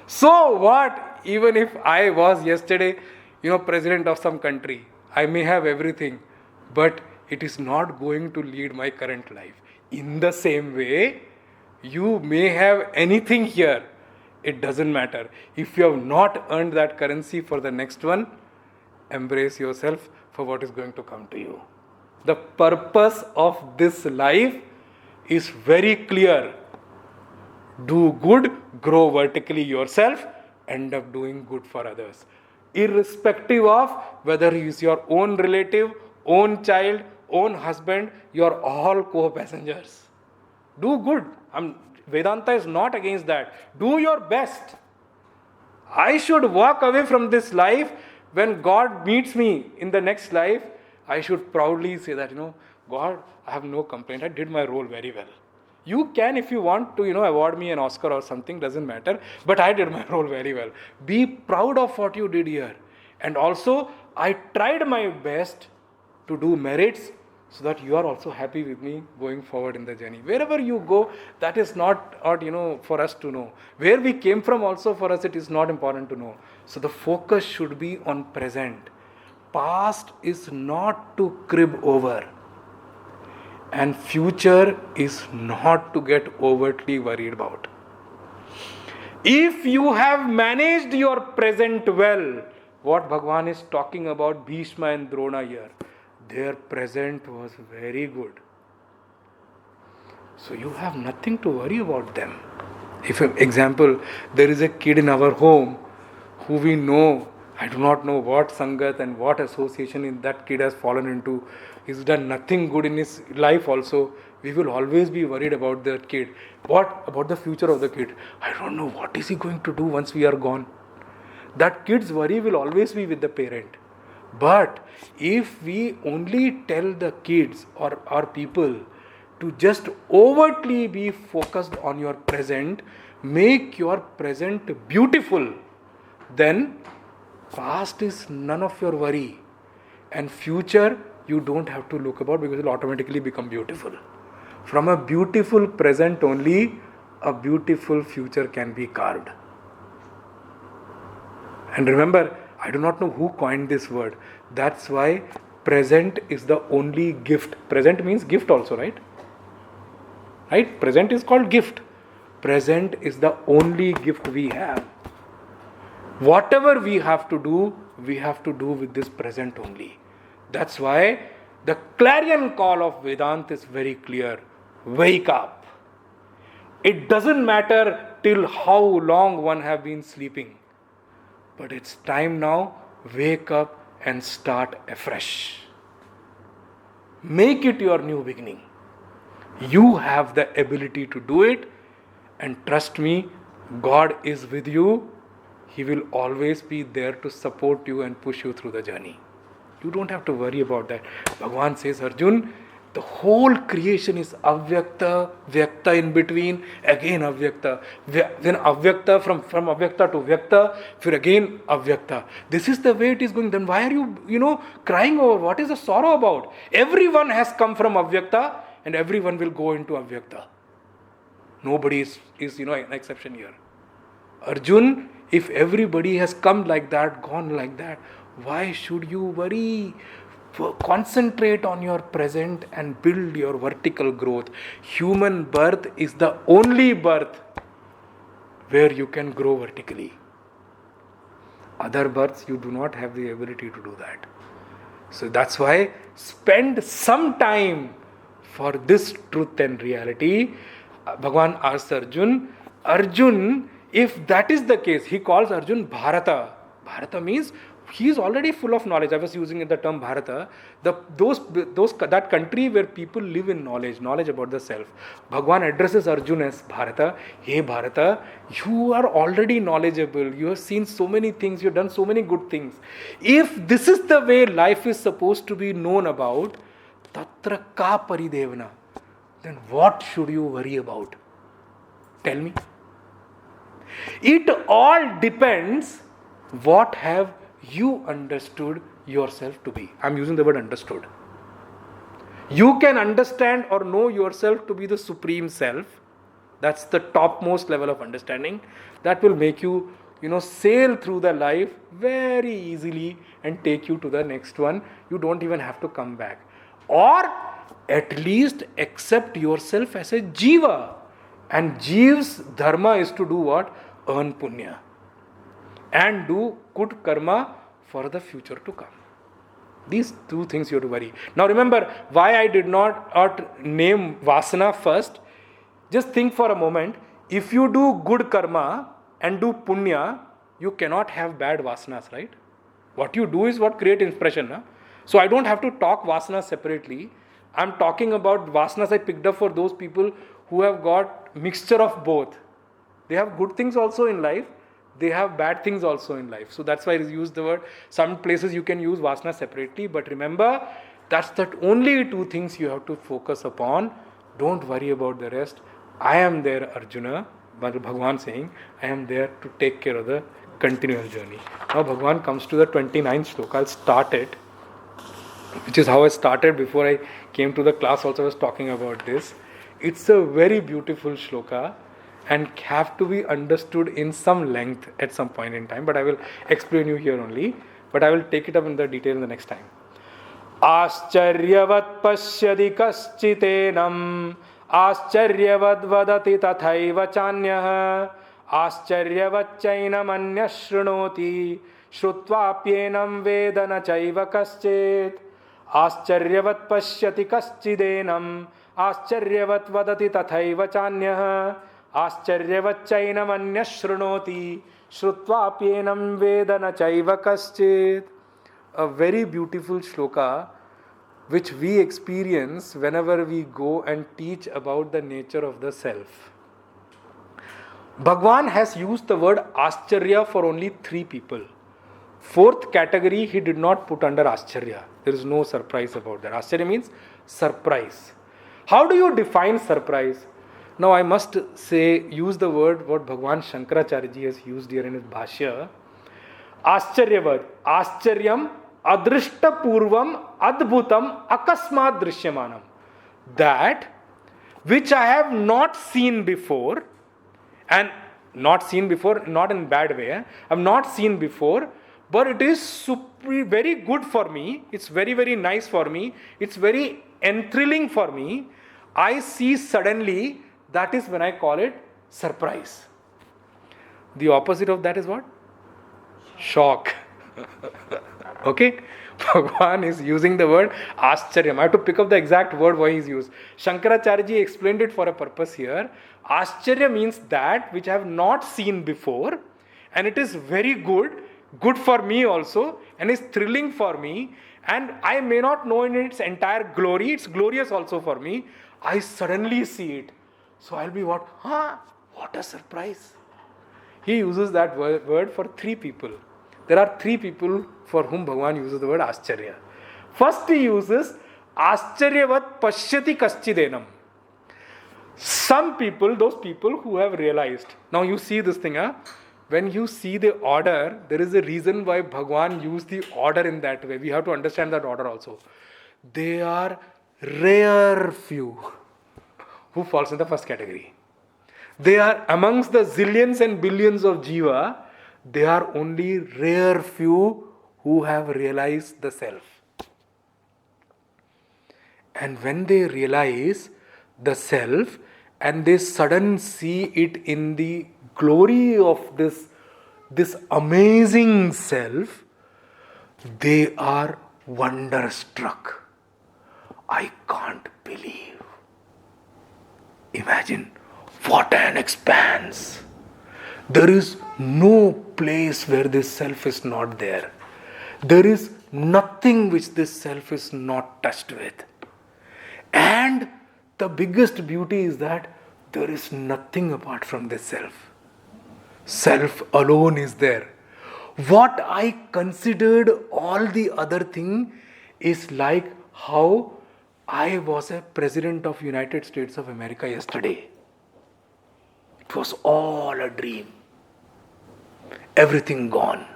So what? Even if I was yesterday, president of some country, I may have everything, but it is not going to lead my current life. In the same way, you may have anything here. It doesn't matter. If you have not earned that currency for the next one, embrace yourself for what is going to come to you. The purpose of this life is very clear. Do good, grow vertically yourself, end up doing good for others. Irrespective of whether he is your own relative, own child, own husband, you are all co-passengers. Do good. Vedanta is not against that. Do your best. I should walk away from this life. When God meets me in the next life, I should proudly say that, God, I have no complaint. I did my role very well. You can, if you want to, award me an Oscar or something, doesn't matter. But I did my role very well. Be proud of what you did here. And also, I tried my best to do merits so that you are also happy with me going forward in the journey. Wherever you go, that is not for us to know. Where we came from also, for us it is not important to know. So the focus should be on present. past is not to crib over, and future is not to get overtly worried about. If you have managed your present well, what Bhagwan is talking about, Bhishma and Drona here, their present was very good. So you have nothing to worry about them. If, for example, there is a kid in our home who we know, I do not know what Sangat and what association in that kid has fallen into, he's done nothing good in his life also, we will always be worried about that kid. What about the future of the kid? I don't know, what is he going to do once we are gone? That kid's worry will always be with the parent. But if we only tell the kids or our people to just overtly be focused on your present, make your present beautiful, then past is none of your worry, and future you don't have to look about because it will automatically become beautiful. From a beautiful present only, a beautiful future can be carved. And remember, I do not know who coined this word. That's why present is the only gift. Present means gift also, right? Right? Present is called gift. Present is the only gift we have. Whatever we have to do with this present only. That's why the clarion call of Vedanta is very clear. Wake up. It doesn't matter till how long one have been sleeping. But it's time now, wake up and start afresh. Make it your new beginning. You have the ability to do it, and trust me, God is with you. He will always be there to support you and push you through the journey. You don't have to worry about that. Bhagavan says, Arjun, the whole creation is avyakta, vyakta in between, again avyakta. Then avyakta, from avyakta to vyakta, फिर again avyakta. This is the way it is going. Then why are you, crying over? What is the sorrow about? Everyone has come from avyakta and everyone will go into avyakta. Nobody is an exception here. Arjun, if everybody has come like that, gone like that, why should you worry? Concentrate on your present and build your vertical growth. Human birth is the only birth where you can grow vertically. Other births, you do not have the ability to do that. So that's why spend some time for this truth and reality. Bhagavan asks Arjun, if that is the case, he calls Arjun Bharata. Bharata means he is already full of knowledge. I was using the term Bharata. That country where people live in knowledge about the self. Bhagavan addresses Arjun as Bharata. Hey Bharata, you are already knowledgeable. You have seen so many things. You have done so many good things. If this is the way life is supposed to be known about, Tatra ka paridevana, then what should you worry about? Tell me. It all depends what have you understood yourself to be. I'm using the word understood. You can understand or know yourself to be the supreme self. That's the topmost level of understanding. That will make you, sail through the life very easily and take you to the next one. You don't even have to come back. Or at least accept yourself as a jiva. And Jeev's dharma is to do what? Earn punya. And do good karma for the future to come. These two things you have to worry. Now remember why I did not name vasana first. Just think for a moment. If you do good karma and do punya, you cannot have bad vasanas, right? What you do is what create impression. Huh? So I don't have to talk vasanas separately. I'm talking about vasanas I picked up for those people who have got mixture of both. They have good things also in life. They have bad things also in life. So that's why I use the word. Some places you can use vasana separately. But remember, that's the only two things you have to focus upon. Don't worry about the rest. I am there, Arjuna. Bhagavan saying, I am there to take care of the continual journey. Now Bhagavan comes to the 29th sloka. I'll start it. Which is how I started before I came to the class. Also I was talking about this. It's a very beautiful shloka and have to be understood in some length at some point in time. But I will explain you here only. but I will take it up in the detail in the next time. Ascharyavat pashyadi kaschitenam Ascharyavad vadati tathaiva chanyah Ascharyavat chainam anyashrunoti Shrutvapyenam vedana chaiva kaschet Ascharyavat pashyati kaschidenam Ascharyavat vadati tathaiva chanyah Ascharyavat chainam anyashrunoti Shrutvapyenam vedana chaiva kaschet. A very beautiful shloka which we experience whenever we go and teach about the nature of the self. Bhagwan has used the word Ascharya for only 3 people. Fourth category he did not put under Ascharya. There is no surprise about that. Ascharya means surprise. How do you define surprise? Now I must say, use the word what Bhagwan Shankaracharya ji has used here in his Bhashya. Ascharyavat. Ascharyam adrishta purvam adbhutam akasmat drishyamanam. That which I have not seen before, and not seen before, not in bad way. I have not seen before, but it is very good for me. It's very, very nice for me. It's very enthralling for me. I see suddenly, that is when I call it surprise. The opposite of that is what? Shock. Okay? Bhagwan is using the word Ascharyam. I have to pick up the exact word why he is used. Shankaracharya ji explained it for a purpose here. Ascharya means that which I have not seen before, and it is very good for me also, and is thrilling for me, and I may not know in its entire glory, it's glorious also for me. I suddenly see it. So I'll be what? What a surprise. He uses that word for 3 people. There are 3 people for whom Bhagwan uses the word Ascharya. First he uses Ascharyavat pashyati kaschidenam. Some people, those people who have realized. Now you see this thing, when you see the order, there is a reason why Bhagwan used the order in that way. We have to understand that order also. They are rare few who falls in the first category. They are amongst the zillions and billions of jiva, they are only rare few who have realized the self. And when they realize the self and they suddenly see it in the glory of this amazing self, they are wonderstruck. I can't believe. Imagine what an expanse. There is no place where this self is not there. There is nothing which this self is not touched with. And the biggest beauty is that there is nothing apart from this self. Self alone is there. What I considered all the other thing is like how I was a president of United States of America yesterday. It was all a dream. Everything gone.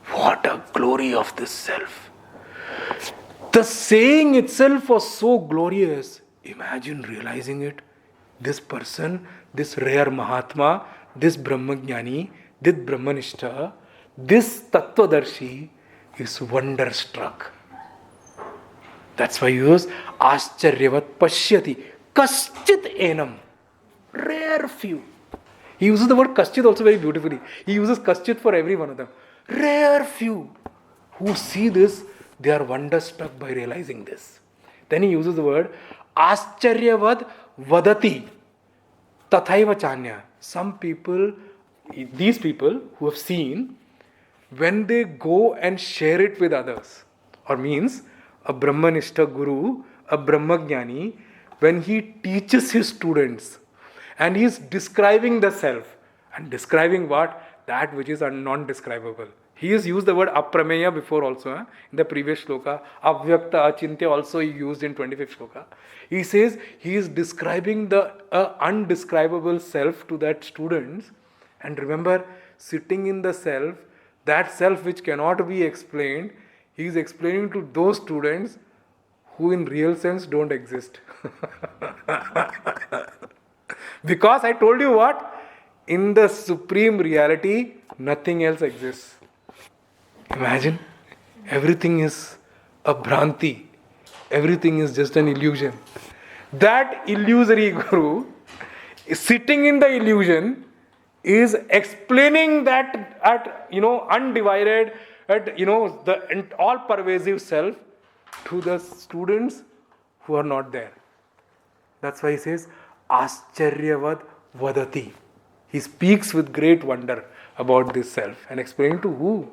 What a glory of this self. The saying itself was so glorious. Imagine realizing it. This person, this rare Mahatma, this Brahmagyani, this Brahmanishta, this Tattvadarshi is wonderstruck. That's why he use Ascharyavat pashyati kaschit enam. Rare few. He uses the word kaschit also very beautifully. He uses kaschit for every one of them. Rare few who see this, they are wonderstruck by realizing this. Then he uses the word Ascharyavat vadati tathaiva chanya. Some people, these people who have seen, when they go and share it with others, or means a Brahmanishta guru, a Brahmagyani, when he teaches his students and he is describing the self, and describing what? That which is non-describable. He has used the word aprameya before also, in the previous shloka. Avyakta achintya also he used in 25th shloka. He says he is describing the undescribable self to that students. And remember, sitting in the self, that self which cannot be explained, he is explaining to those students who in real sense don't exist. Because I told you what? In the supreme reality, nothing else exists. Imagine, everything is a bhranti. Everything is just an illusion. That illusory guru, sitting in the illusion, is explaining that at undivided, at the all pervasive self to the students who are not there. That's why he says Ascharyavat Vadati. He speaks with great wonder about this self and explaining to who?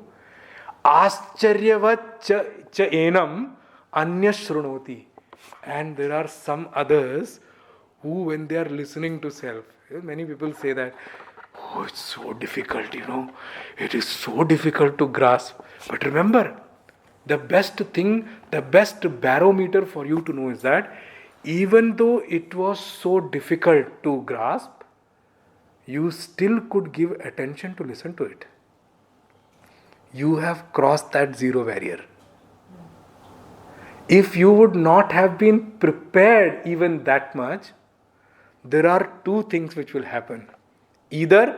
Ascharyavat cha enam anya shrunoti. And there are some others who, when they are listening to self, many people say that, oh, it's so difficult, it is so difficult to grasp. But remember, the best thing, the best barometer for you to know is that even though it was so difficult to grasp, you still could give attention to listen to it. You have crossed that zero barrier. If you would not have been prepared even that much, there are two things which will happen. Either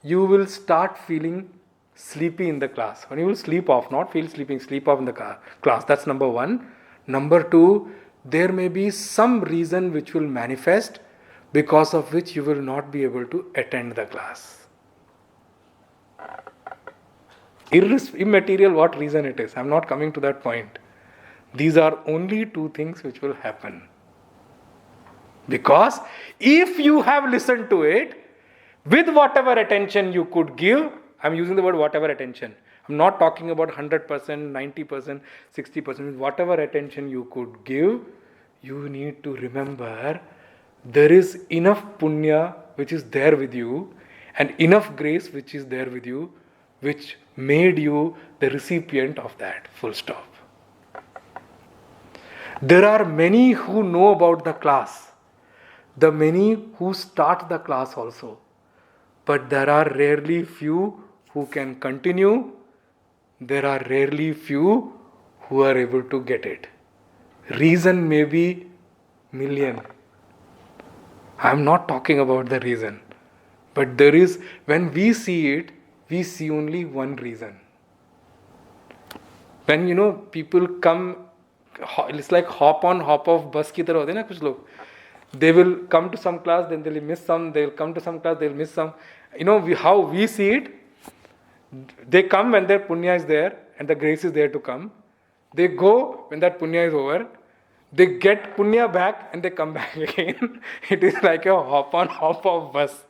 you will start feeling sleepy in the class. When you will sleep off, not feel sleeping, sleep off in the class. That's number one. Number two, there may be some reason which will manifest because of which you will not be able to attend the class. Immaterial what reason it is. I'm not coming to that point. These are only two things which will happen. Because if you have listened to it, with whatever attention you could give, I'm using the word whatever attention. I'm not talking about 100%, 90%, 60%. Whatever attention you could give, you need to remember there is enough punya which is there with you and enough grace which is there with you, which made you the recipient of that. Full stop. There are many who know about the class. The many who start the class also. But there are rarely few who can continue. There are rarely few who are able to get it. Reason may be million. I am not talking about the reason. But there is, when we see it, we see only one reason. When people come, it's like hop on, hop off bus ki tarah hote na kuch log. They will come to some class, then they'll miss some, they'll come to some class, they'll miss some. How we see it, they come when their punya is there and the grace is there to come. They go when that punya is over. They get punya back and they come back again. It is like a hop on, hop off bus.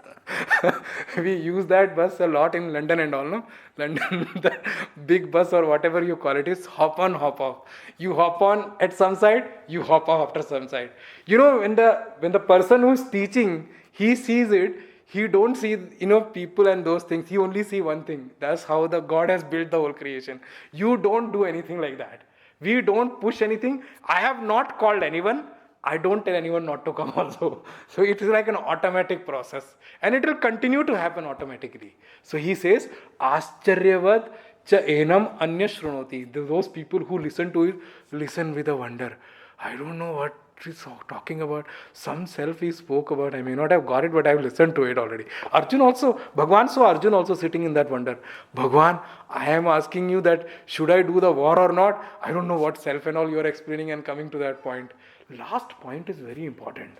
We use that bus a lot in London and all, no? London, the big bus or whatever you call it is hop on, hop off. You hop on at some side, you hop off after some side. When the person who is teaching, he sees it, he don't see people and those things. He only see one thing. That's how the God has built the whole creation. You don't do anything like that. We don't push anything. I have not called anyone. I don't tell anyone not to come also. So it is like an automatic process. And it will continue to happen automatically. So he says, Ascharyavat cha enam anya shrunoti. Those people who listen to it, listen with a wonder. I don't know what he's talking about. Some self he spoke about. I may not have got it, but I have listened to it already. Bhagwan saw Arjun also sitting in that wonder. Bhagwan, I am asking you that should I do the war or not? I don't know what self and all you are explaining and coming to that point. Last point is very important.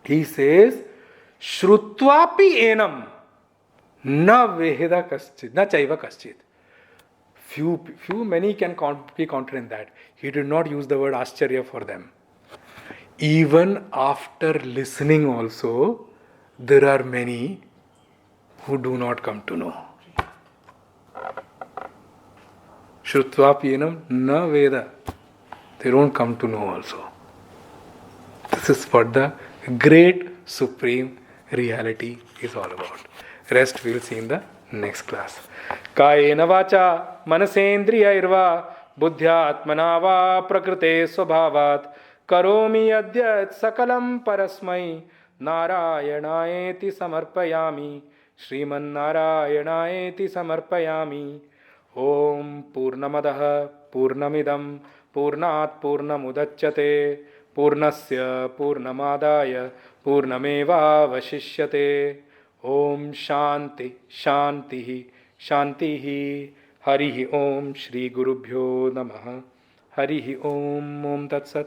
He says, Shrutvapi enam na veheda kaschit, na chaiva kaschit. Many can be counted in that. He did not use the word ascharya for them. Even after listening also, there are many who do not come to know. Shrutvapi enam na veda. They don't come to know also. This is what the great supreme reality is all about. Rest we will see in the next class. Kayena vacha manasendriyairva buddhya atmana va prakrite svabhavat karomi adyat sakalam parasmai narayanaeti samarpayami Sriman Narayanaeti samarpayami. Om Purnamadah Purnamidam Purnat Purnamudachyate Purnasya Purnamadaya Purnameva Vashishyate. Om Shanti Shanti Shanti. Harihi Om Shri Gurubhyo Namaha. Harihi Om Om Tat Sat.